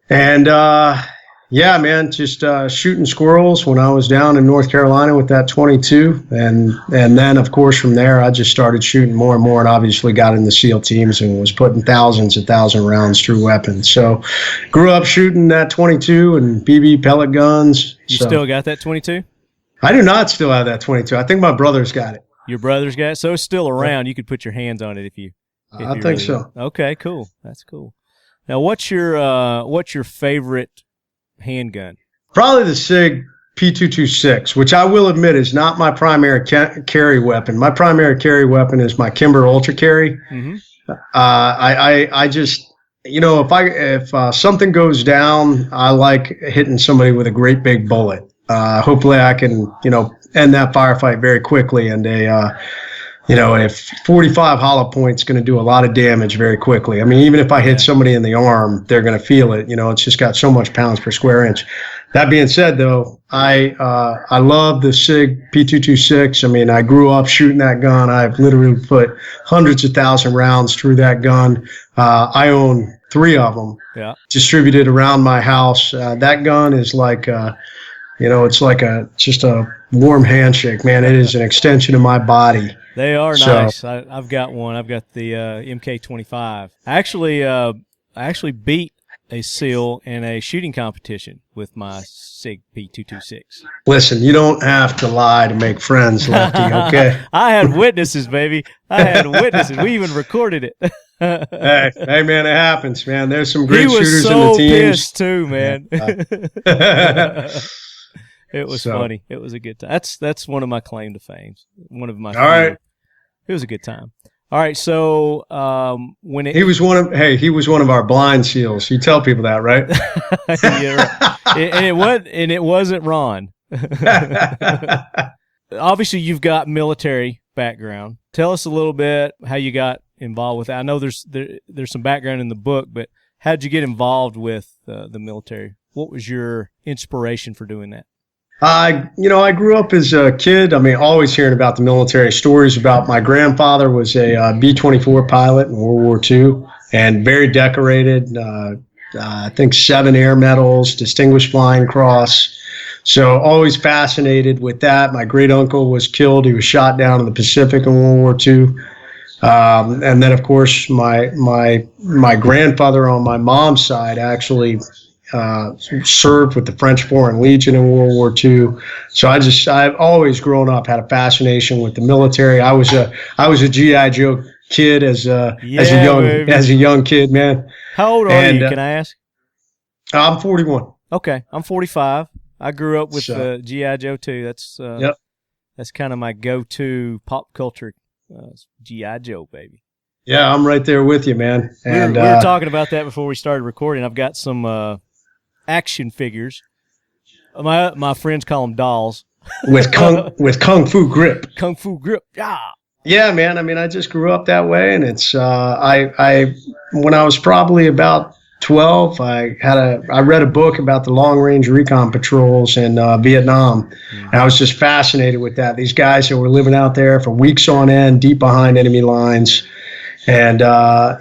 And yeah, man, just shooting squirrels when I was down in North Carolina with that .22, and then of course from there I just started shooting more and more, and obviously got in the SEAL teams and was putting thousands and thousands of rounds through weapons. So, grew up shooting that .22 and BB pellet guns. You still got that .22? I do not still have that .22. I think my brother's got it. Your brother's got it, so it's still around. You could put your hands on it if you. I think so. Okay, cool. That's cool. Now, what's your favorite handgun? Probably the SIG P226, which I will admit is not my primary carry weapon. My primary carry weapon is my Kimber Ultra Carry. Mm-hmm. I just, if something goes down, I like hitting somebody with a great big bullet. Hopefully I can, end that firefight very quickly. And if 45 hollow point's going to do a lot of damage very quickly. I mean, even if I hit somebody in the arm, they're going to feel it. It's just got so much pounds per square inch. That being said, though, I love the SIG P226. I mean, I grew up shooting that gun. I've literally put hundreds of thousand rounds through that gun. I own 3 of them, distributed around my house. That gun is like, it's like just a warm handshake, man. It is an extension of my body. They are nice. I've got one. I've got the MK25. I actually beat a SEAL in a shooting competition with my SIG P226. Listen, you don't have to lie to make friends, Lefty, okay? I had witnesses, baby. I had witnesses. We even recorded it. hey, man, it happens, man. There's some great shooters so in the teams. He was so pissed, too, man. It was funny. It was a good time. That's one of my claim to fame. One of my. All right. It was a good time. All right, so when He was one of our blind seals. You tell people that, right? yeah, right. and it wasn't Ron. Obviously, you've got military background. Tell us a little bit how you got involved with that. I know there's some background in the book, but how'd you get involved with the military? What was your inspiration for doing that? I grew up as a kid. I mean, always hearing about the military stories about my grandfather was a B-24 pilot in World War II and very decorated. I think 7 air medals, Distinguished Flying Cross. So always fascinated with that. My great uncle was killed. He was shot down in the Pacific in World War II. And then, of course, my grandfather on my mom's side actually served with the French Foreign Legion in World War II. So I've always grown up, had a fascination with the military. I was a G.I. Joe kid as a young kid, man. How old are you? Can I ask? I'm 41. Okay, I'm 45. I grew up with G.I. Joe too. That's that's kind of my go-to pop culture G.I. Joe, baby. Yeah, I'm right there with you, man. And we were talking about that before we started recording. I've got some action figures. My friends call them dolls. with kung fu grip. Kung fu grip. Yeah. Yeah, man. I mean, I just grew up that way, and it's I when I was probably about 12, I read a book about the long range recon patrols in Vietnam, and I was just fascinated with that. These guys that were living out there for weeks on end, deep behind enemy lines. And, I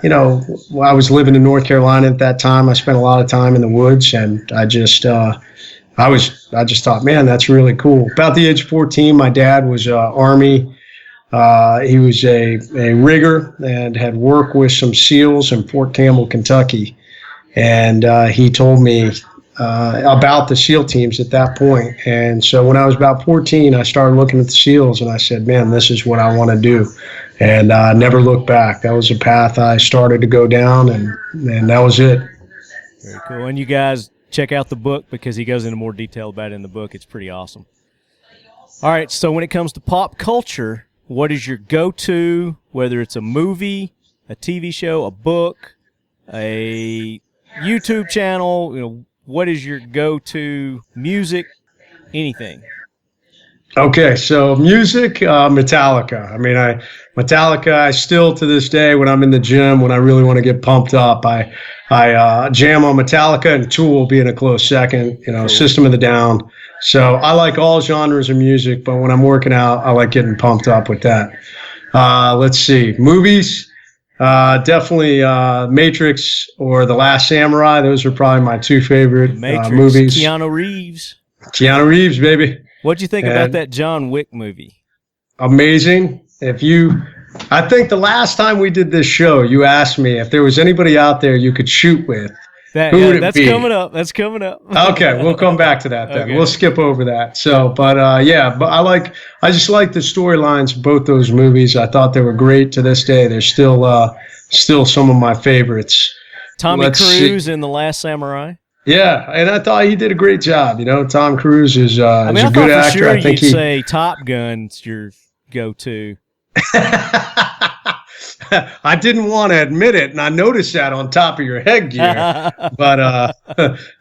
was living in North Carolina at that time. I spent a lot of time in the woods, and I just thought, man, that's really cool. About the age of 14, my dad was Army. He was a rigger and had worked with some SEALs in Fort Campbell, Kentucky. And he told me about the SEAL teams at that point. And so when I was about 14, I started looking at the SEALs, and I said, man, this is what I want to do. And I never looked back. That was a path I started to go down, and that was it. Very cool. And you guys check out the book because he goes into more detail about it in the book. It's pretty awesome. All right, so when it comes to pop culture, what is your go-to, whether it's a movie, a TV show, a book, a YouTube channel, what is your go-to music, anything? Okay, so music, Metallica. I mean, Metallica, I still to this day, when I'm in the gym, when I really want to get pumped up, I jam on Metallica, and Tool being a close second, cool. System of the Down. So I like all genres of music, but when I'm working out, I like getting pumped up with that. Let's see, movies. Definitely Matrix or The Last Samurai. Those are probably my two favorite movies. Keanu Reeves, baby. What'd you think about that John Wick movie? Amazing. I think the last time we did this show, you asked me if there was anybody out there you could shoot with. Who would it be? That's coming up. Okay, we'll come back to that then. Okay. We'll skip over that. So, but I just like the storylines of both those movies. I thought they were great to this day. They're still some of my favorites. Tommy Cruise in The Last Samurai. Yeah, and I thought he did a great job. Tom Cruise is a good actor. Sure, I think you'd say Top Gun's your go-to. I didn't want to admit it, and I noticed that on top of your headgear. But all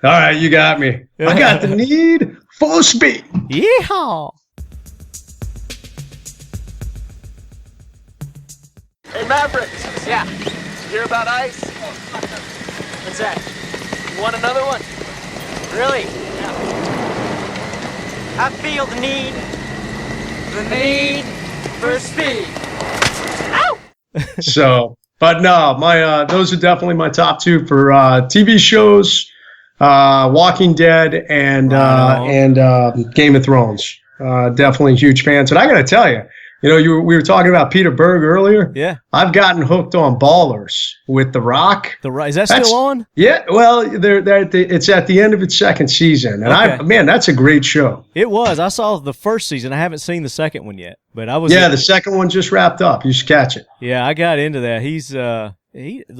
right, you got me. I got the need for speed. Yeehaw! Hey, Mavericks. Yeah. Hear about ice? What's that? You want another one? Really? Yeah. I feel the need for speed. Ow! So, but no, those are definitely my top two for TV shows, Walking Dead and Game of Thrones. Definitely huge fans. And I got to tell you, we were talking about Peter Berg earlier. Yeah. I've gotten hooked on Ballers with The Rock. Is that still on? Yeah. Well, it's at the end of its second season. And that's a great show. It was. I saw the first season. I haven't seen the second one yet. But the second one just wrapped up. You should catch it. Yeah, I got into that. He's The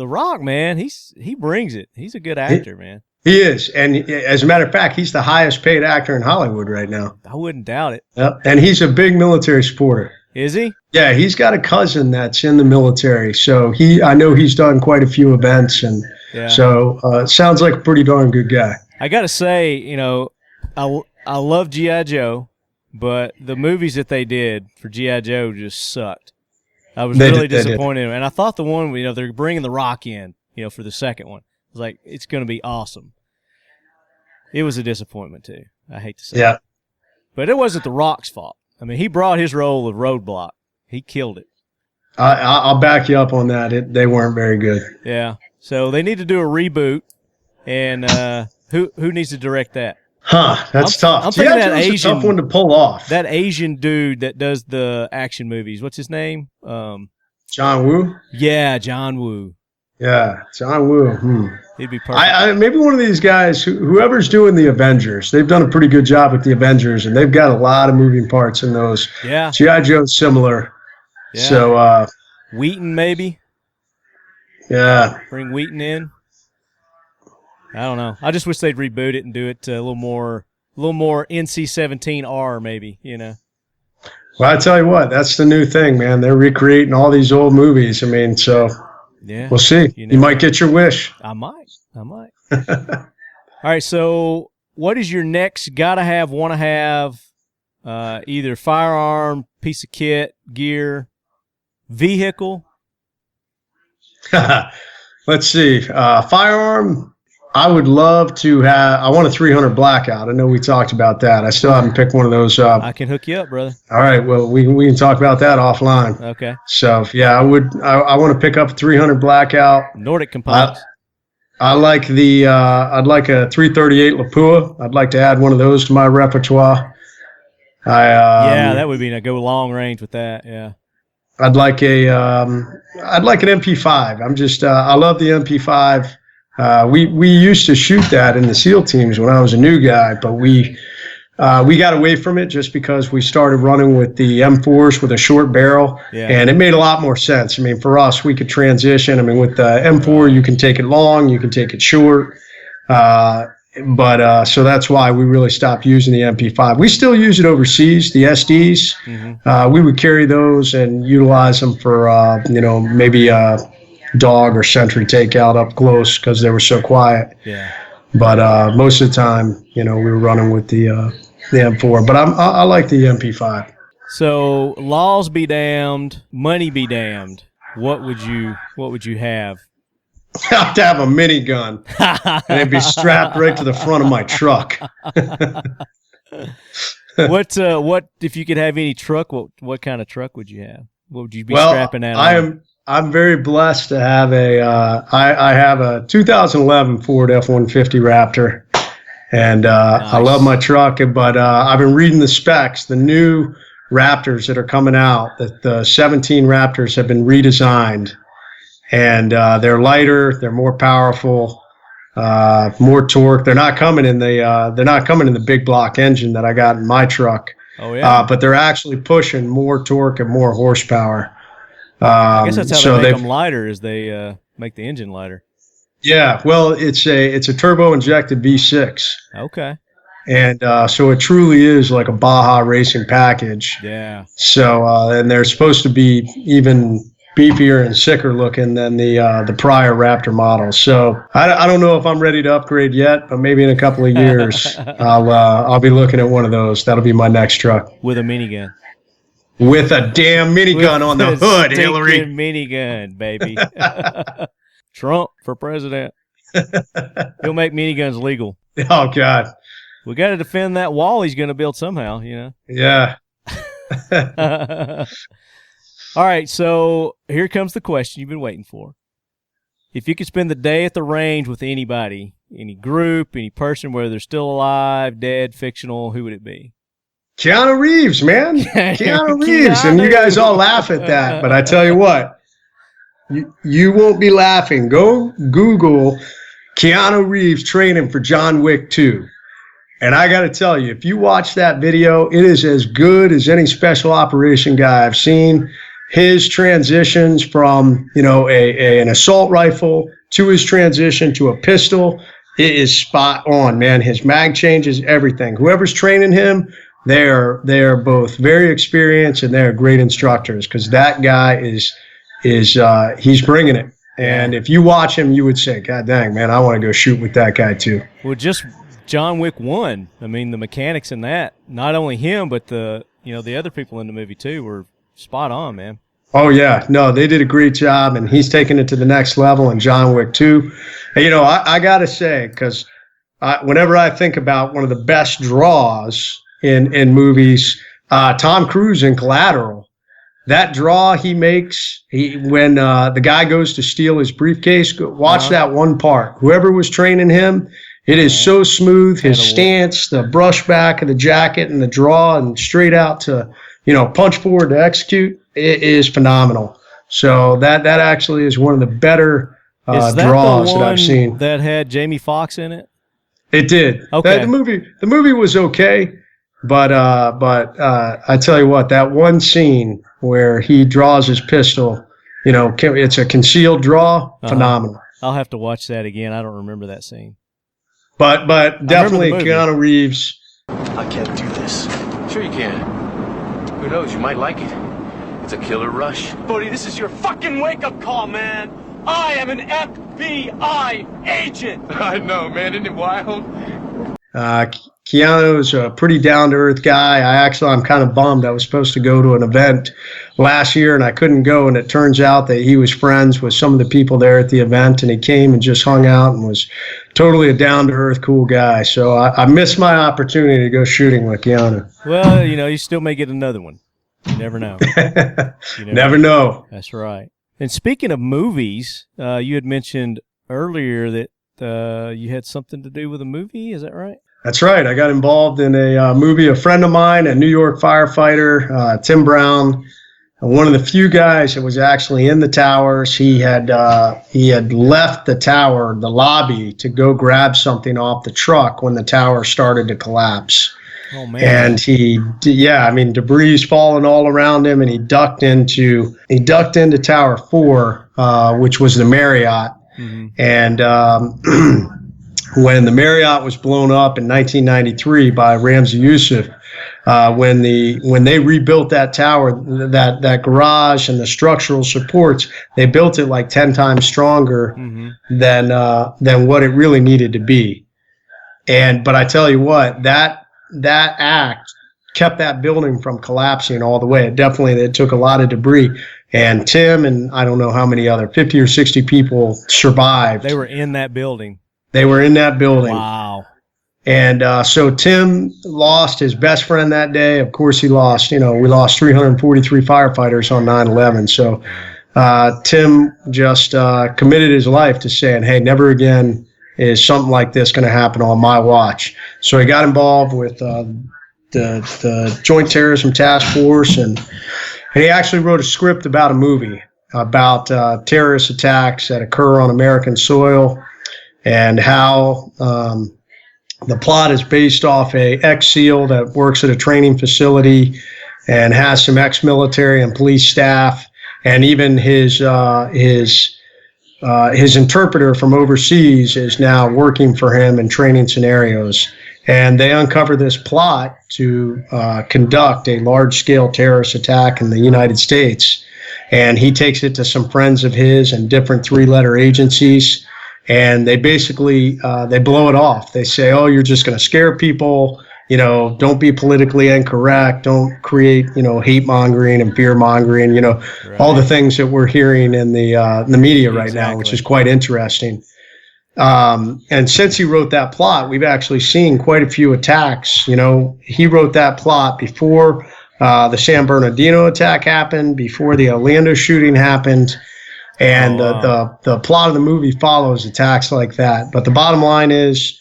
Rock, man. He brings it. He's a good actor, man. He is, and as a matter of fact, he's the highest paid actor in Hollywood right now. I wouldn't doubt it. Yep, and he's a big military supporter. Is he? Yeah, he's got a cousin that's in the military, so I know he's done quite a few events, and so sounds like a pretty darn good guy. I got to say, you know, I love G.I. Joe, but the movies that they did for G.I. Joe just sucked. I was really disappointed, and I thought the one, you know, they're bringing The Rock in, you know, for the second one. I was like, it's going to be awesome. It was a disappointment too. I hate to say it. But it wasn't The Rock's fault. I mean, he brought his role of Roadblock. He killed it. I'll back you up on that. They weren't very good. Yeah. So they need to do a reboot, and who needs to direct that? That's tough. I'm thinking that Asian, a tough one to pull off. That Asian dude that does the action movies. What's his name? John Woo? Yeah, John Woo. Yeah, John Woo. He'd be perfect. Maybe one of these guys, whoever's doing the Avengers, they've done a pretty good job with the Avengers, and they've got a lot of moving parts in those. Yeah. G.I. Joe's similar. Yeah. So, Wheaton, maybe? Yeah. Bring Wheaton in? I don't know. I just wish they'd reboot it and do it a little more NC-17R, maybe, you know. Well, I tell you what, that's the new thing, man. They're recreating all these old movies. I mean, so yeah, we'll see. You might get your wish. I might. All right, so what is your next gotta have, wanna have, either firearm, piece of kit, gear, vehicle? Let's see. Firearm, I would love to have. I want a 300 Blackout. I know we talked about that. I still haven't picked one of those up. I can hook you up, brother. All right. Well, we can talk about that offline. Okay. So yeah, I would. I want to pick up a 300 Blackout. Nordic components. I like the. I'd like a 338 Lapua. I'd like to add one of those to my repertoire. Yeah, that would be a go long range with that. Yeah. I'd like an MP5. I'm just. I love the MP5. We used to shoot that in the SEAL teams when I was a new guy, but we got away from it just because we started running with the M4s with a short barrel, and it made a lot more sense. I mean, for us, we could transition. I mean, with the M4, you can take it long, you can take it short, but so that's why we really stopped using the MP5. We still use it overseas, the SDs. Mm-hmm. We would carry those and utilize them for, maybe dog or sentry takeout up close because they were so quiet. Yeah. But most of the time, we were running with the M4. But I like the MP5. So laws be damned, money be damned. What would you have? I have to have a minigun, and it'd be strapped right to the front of my truck. What if you could have any truck? What kind of truck would you have? What would you be strapping at? I'm very blessed to have I have a 2011 Ford F-150 Raptor, and nice. I love my truck. But I've been reading the specs, the new Raptors that are coming out. That the 17 Raptors have been redesigned, and they're lighter, they're more powerful, more torque. They're not coming in the big block engine that I got in my truck. Oh yeah. But they're actually pushing more torque and more horsepower. I guess that's how they make them lighter, is they make the engine lighter. Yeah, well, it's a turbo injected V6. Okay. And so it truly is like a Baja racing package. Yeah. So and they're supposed to be even beefier and sicker looking than the prior Raptor models. So I don't know if I'm ready to upgrade yet, but maybe in a couple of years I'll be looking at one of those. That'll be my next truck with a minigun. With a damn minigun on the hood, Hillary. Minigun, baby. Trump for president. He'll make miniguns legal. Oh, God. We got to defend that wall he's going to build somehow, Yeah. All right, so here comes the question you've been waiting for. If you could spend the day at the range with anybody, any group, any person, whether they're still alive, dead, fictional, who would it be? Keanu Reeves, man. Keanu Reeves. And you guys all laugh at that, but I tell you what, you won't be laughing. Go Google Keanu Reeves training for John Wick 2. And I got to tell you, if you watch that video, it is as good as any special operation guy I've seen. His transitions from, an assault rifle to his transition to a pistol, it is spot on, man. His mag changes, everything. Whoever's training him, they are both very experienced and they're great instructors, because that guy is he's bringing it. And if you watch him, you would say, God dang, man, I want to go shoot with that guy too. Well, just John Wick 1. I mean, the mechanics in that, not only him, but the other people in the movie too were spot on, man. Oh, yeah. No, they did a great job, and he's taking it to the next level in John Wick 2. And, I got to say, because whenever I think about one of the best draws in movies, Tom Cruise in Collateral, that draw he makes when the guy goes to steal his briefcase, watch that one part. Whoever was training him, it is so smooth. His stance, the brush back of the jacket and the draw and straight out to, punch forward to execute, it is phenomenal. So that actually is one of the better draws that I've seen. That had Jamie Foxx in it? It did. Okay. The movie was okay, but I tell you what, that one scene where he draws his pistol, it's a concealed draw, phenomenal. I'll have to watch that again. I don't remember that scene. But definitely Keanu Reeves. I can't do this. Sure you can. Who knows? You might like it. It's a killer rush. Buddy, this is your fucking wake-up call, man. I am an FBI agent. I know, man. Isn't it wild? Keanu's a pretty down-to-earth guy. I'm kind of bummed. I was supposed to go to an event last year, and I couldn't go, and it turns out that he was friends with some of the people there at the event, and he came and just hung out and was totally a down-to-earth, cool guy. So I missed my opportunity to go shooting with Keanu. Well, you still may get another one. You never know. Never know. That's right. And speaking of movies, you had mentioned earlier that you had something to do with a movie. Is that right? That's right. I got involved in a movie. A friend of mine, a New York firefighter, Tim Brown, one of the few guys that was actually in the towers. He had left the tower, the lobby, to go grab something off the truck when the tower started to collapse. Oh, man. And debris falling all around him, and he ducked into Tower 4, which was the Marriott. Mm-hmm. And when the Marriott was blown up in 1993 by Ramzi Youssef, when they rebuilt that tower, that garage and the structural supports, they built it like 10 times stronger than what it really needed to be. But I tell you what, that act kept that building from collapsing all the way. It took a lot of debris. And Tim and I don't know how many other 50 or 60 people survived. They were in that building. Wow. And so Tim lost his best friend that day. Of course, we lost 343 firefighters on 9/11. So Tim just committed his life to saying, hey, never again is something like this going to happen on my watch. So he got involved with the Joint Terrorism Task Force, and he actually wrote a script about a movie about terrorist attacks that occur on American soil, and how the plot is based off a ex-SEAL that works at a training facility and has some ex-military and police staff, and even his interpreter from overseas is now working for him in training scenarios. And they uncover this plot to conduct a large-scale terrorist attack in the United States. And he takes it to some friends of his and different three-letter agencies. And they basically, they blow it off. They say, oh, you're just going to scare people. Don't be politically incorrect. Don't create, hate mongering and fear mongering, right. All the things that we're hearing in the media right now, which is quite interesting. And since he wrote that plot, we've actually seen quite a few attacks. He wrote that plot before the San Bernardino attack happened, before the Orlando shooting happened. And the plot of the movie follows attacks like that. But the bottom line is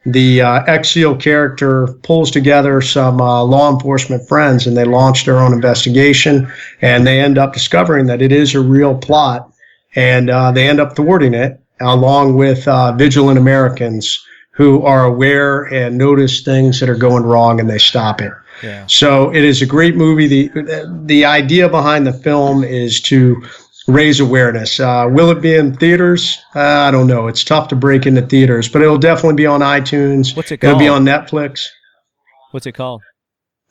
the ex-SEAL character pulls together some law enforcement friends, and they launch their own investigation. And they end up discovering that it is a real plot. And they end up thwarting it, along with vigilant Americans who are aware and notice things that are going wrong, and they stop it. Yeah. So it is a great movie. The idea behind the film is to raise awareness. Will it be in theaters? I don't know. It's tough to break into theaters, but it'll definitely be on iTunes. What's it called? It'll be on Netflix. What's it called?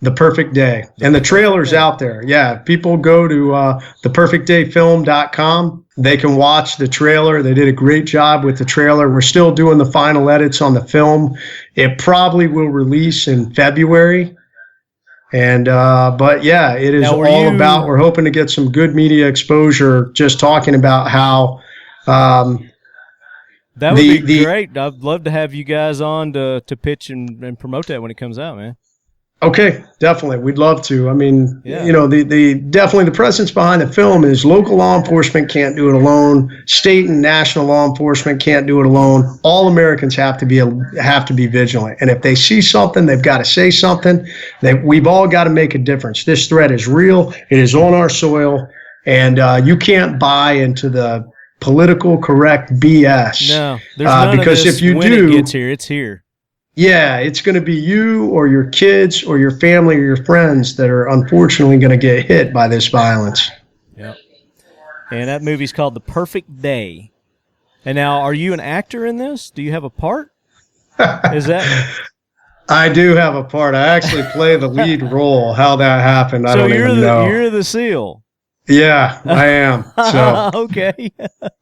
The Perfect Day. And the trailer's out there. Yeah, people go to theperfectdayfilm.com. They can watch the trailer. They did a great job with the trailer. We're still doing the final edits on the film. It probably will release in February. And but yeah, it is all about, we're hoping to get some good media exposure, just talking about how that would be great. I'd love to have you guys on to pitch and promote that when it comes out, man. Okay, definitely. We'd love to. I mean, you know, the definitely the presence behind the film is local law enforcement can't do it alone. State and national law enforcement can't do it alone. All Americans have to be vigilant. And if they see something, they've got to say something. We've all got to make a difference. This threat is real. It is on our soil, and you can't buy into the political correct BS. No, there's none because of this if you when do, it gets here, it's here. Yeah, it's going to be you or your kids or your family or your friends that are unfortunately going to get hit by this violence. Yep. And that movie's called The Perfect Day. And now, are you an actor in this? Do you have a part? Is that? I do have a part. I actually play the lead role. How that happened, I don't even know. So you're the SEAL. Yeah, I am. So okay.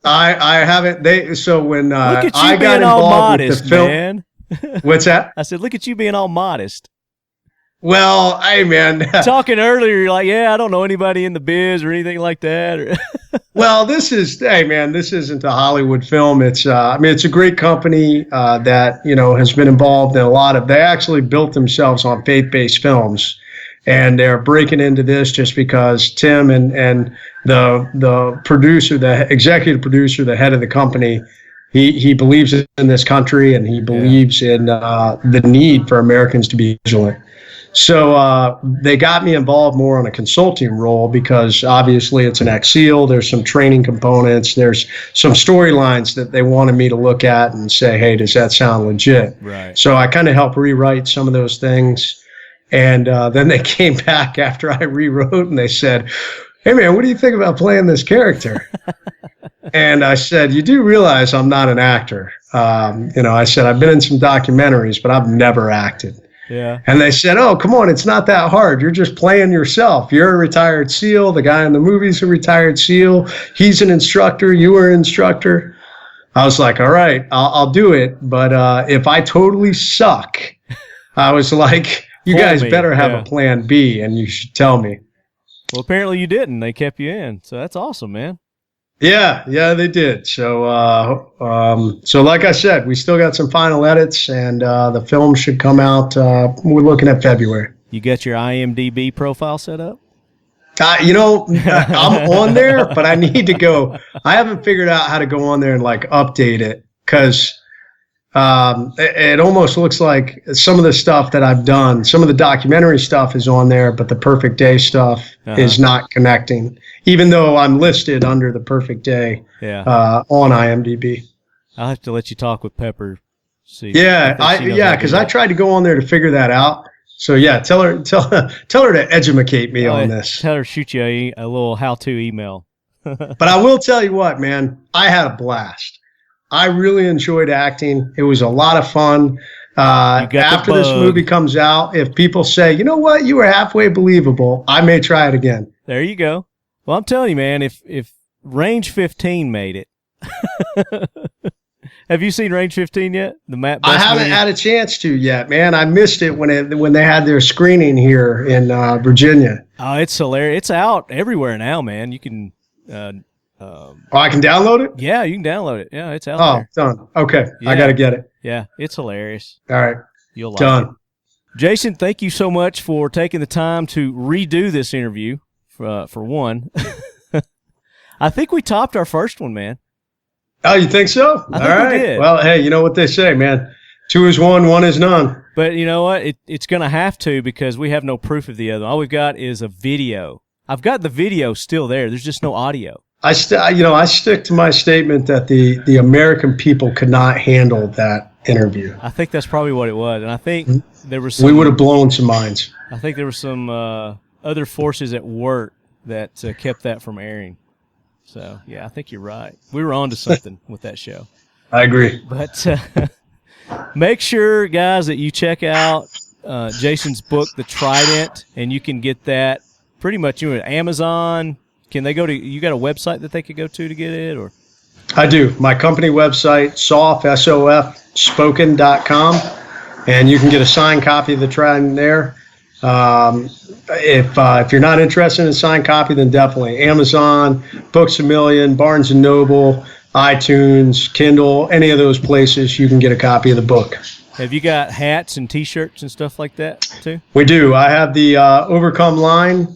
I haven't. So when look at you I got being all involved modest, with the film, man. What's that? I said, look at you being all modest. Well, hey, man. Talking earlier, you're like, yeah, I don't know anybody in the biz or anything like that. Well, this isn't a Hollywood film. It's, I mean, it's a great company that, you know, has been involved in a lot of, they actually built themselves on faith-based films. And they're breaking into this just because Tim and the producer, the executive producer, the head of the company, he believes in this country, and he believes in the need for Americans to be vigilant. So they got me involved more on a consulting role because obviously it's an ex-SEAL. There's some training components. There's some storylines that they wanted me to look at and say, hey, does that sound legit? Right. So I kind of helped rewrite some of those things. And then they came back after I rewrote and they said, hey, man, what do you think about playing this character? And I said, you do realize I'm not an actor. You know, I said, I've been in some documentaries, but I've never acted. Yeah. And they said, oh, come on, it's not that hard. You're just playing yourself. You're a retired SEAL. The guy in the movie's a retired SEAL. He's an instructor. You were an instructor. I was like, all right, I'll do it. But if I totally suck, I was like, you guys better have a plan B, and you should tell me. Well, apparently you didn't. They kept you in. So that's awesome, man. Yeah, they did. So, so like I said, we still got some final edits, and the film should come out. We're looking at February. You got your IMDb profile set up? You know, I'm on there, but I need to go. I haven't figured out how to go on there and like update it because it almost looks like some of the stuff that I've done, some of the documentary stuff is on there, but the Perfect Day stuff is not connecting, even though I'm listed under the Perfect Day on IMDb. I'll have to let you talk with Pepper. See. Yeah, because I tried to go on there to figure that out. So yeah, tell her to educate me on this. Tell her to shoot you a little how-to email. But I will tell you what, man, I had a blast. I really enjoyed acting. It was a lot of fun. After this movie comes out, if people say, you know what, you were halfway believable, I may try it again. There you go. Well, I'm telling you, man, if Range 15 made it. Have you seen Range 15 yet? I haven't had a chance to yet, man. I missed it when they had their screening here in Virginia. Oh, it's hilarious. It's out everywhere now, man. You can I can download it? Yeah, you can download it. Yeah, it's out there. Done. Okay, yeah. I got to get it. Yeah, it's hilarious. All right. You'll like it. Jason, thank you so much for taking the time to redo this interview, for one. I think we topped our first one, man. Oh, you think so? I think we did. Well, hey, you know what they say, man. 2 is 1, 1 is none. But you know what? It's going to have to because we have no proof of the other. All we've got is a video. I've got the video still there. There's just no audio. I stick to my statement that the American people could not handle that interview. I think that's probably what it was, and I think there was we would have blown some minds. I think there were some other forces at work that kept that from airing. So yeah, I think you're right. We were on to something with that show. I agree. But make sure, guys, that you check out Jason's book, The Trident, and you can get that pretty much at Amazon. Can they go to? You got a website that they could go to get it, or? I do. My company website, SOFSpoken.com, and you can get a signed copy of The Trident there. If you're not interested in a signed copy, then definitely Amazon, Books A Million, Barnes & Noble, iTunes, Kindle, any of those places, you can get a copy of the book. Have you got hats and T-shirts and stuff like that too? We do. I have the Overcome line.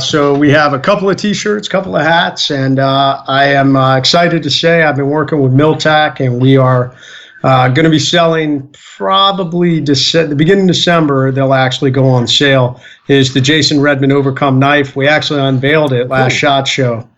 So we have a couple of T-shirts, a couple of hats, and I am excited to say I've been working with Miltac, and we are going to be selling probably the beginning of December. They'll actually go on sale. Is the Jason Redman Overcome knife. We actually unveiled it last SHOT Show,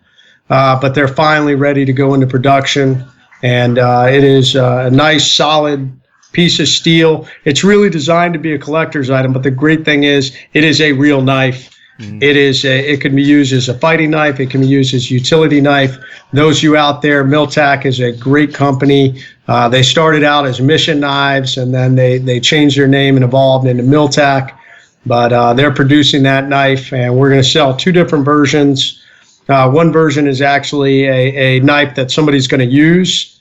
but they're finally ready to go into production, and it is a nice, solid piece of steel. It's really designed to be a collector's item, but the great thing is it is a real knife. It can be used as a fighting knife. It can be used as a utility knife. Those of you out there, Miltac is a great company. They started out as Mission Knives, and then they changed their name and evolved into Miltac. But they're producing that knife, and we're going to sell two different versions. One version is actually a knife that somebody's going to use,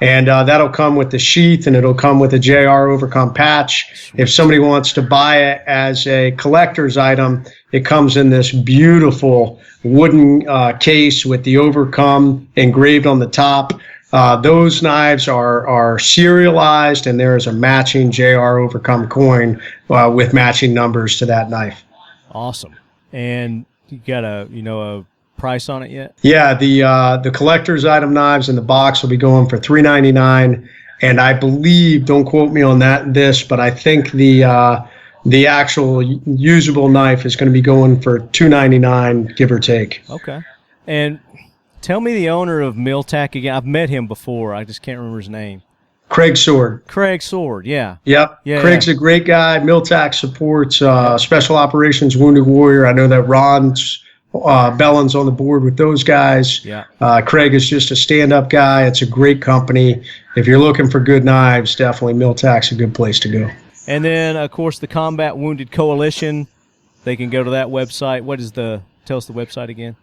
and that'll come with the sheath, and it'll come with a JR Overcome patch. If somebody wants to buy it as a collector's item, it comes in this beautiful wooden case with the Overcome engraved on the top. Those knives are serialized, and there is a matching JR Overcome coin with matching numbers to that knife. Awesome. And you got a price on it yet? Yeah, the collector's item knives in the box will be going for $399, and I believe, don't quote me on this, but I think the actual usable knife is going to be going for $299, give or take. Okay. And tell me the owner of Miltac again. I've met him before. I just can't remember his name. Craig Sword. Craig Sword, yeah. Yep. Yeah, Craig's a great guy. Miltac supports Special Operations Wounded Warrior. I know that Ron's Belan's on the board with those guys. Yeah. Craig is just a stand-up guy. It's a great company. If you're looking for good knives, definitely Miltac's a good place to go. And then, of course, the Combat Wounded Coalition. They can go to that website. Tell us the website again.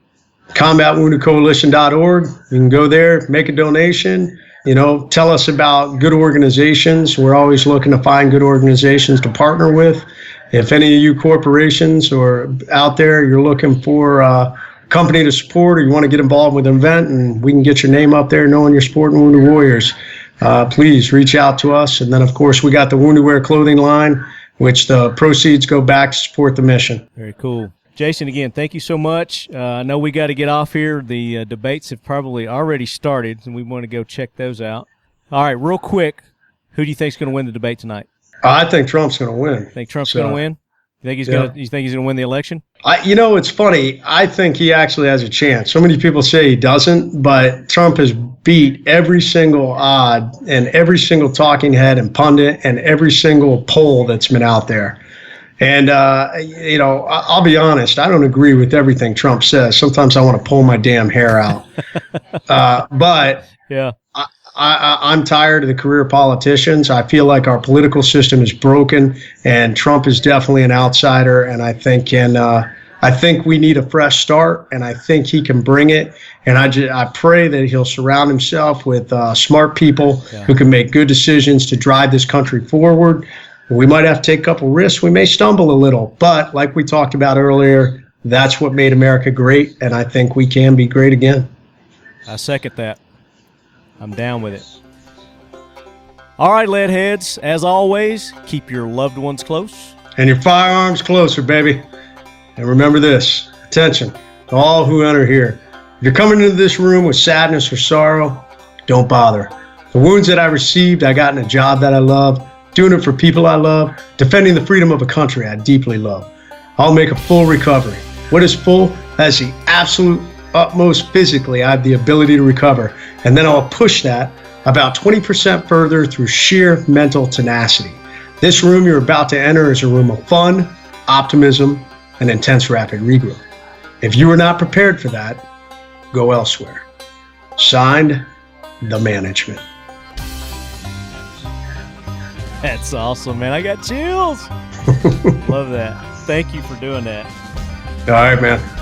CombatWoundedCoalition.org. You can go there, make a donation. Tell us about good organizations. We're always looking to find good organizations to partner with. If any of you corporations or out there, you're looking for a company to support, or you want to get involved with an event and we can get your name up there knowing you're supporting Wounded Warriors, please reach out to us. And then, of course, we got the Wounded Wear clothing line, which the proceeds go back to support the mission. Very cool. Jason, again, thank you so much. I know we got to get off here. The debates have probably already started, and we want to go check those out. All right, real quick, who do you think is going to win the debate tonight? I think Trump's going to win. Think Trump's going to win? You think he's going to win the election? It's funny. I think he actually has a chance. So many people say he doesn't, but Trump has beat every single odd and every single talking head and pundit and every single poll that's been out there. And, I'll be honest, I don't agree with everything Trump says. Sometimes I want to pull my damn hair out. But yeah. I'm tired of the career politicians. I feel like our political system is broken, and Trump is definitely an outsider. And I think we need a fresh start, and I think he can bring it. And I pray that he'll surround himself with smart people who can make good decisions to drive this country forward. We might have to take a couple risks. We may stumble a little, but like we talked about earlier, that's what made America great, and I think we can be great again. I second that. I'm down with it. All right, leadheads, as always, keep your loved ones close. And your firearms closer, baby. And remember this, attention to all who enter here. If you're coming into this room with sadness or sorrow, don't bother. The wounds that I received, I got in a job that I love, doing it for people I love, defending the freedom of a country I deeply love. I'll make a full recovery. What is full? That's the absolute utmost physically I have the ability to recover. And then I'll push that about 20% further through sheer mental tenacity. This room you're about to enter is a room of fun, optimism, and intense rapid regrowth. If you are not prepared for that, go elsewhere. Signed, the management. That's awesome, man. I got chills. Love that. Thank you for doing that. All right, man.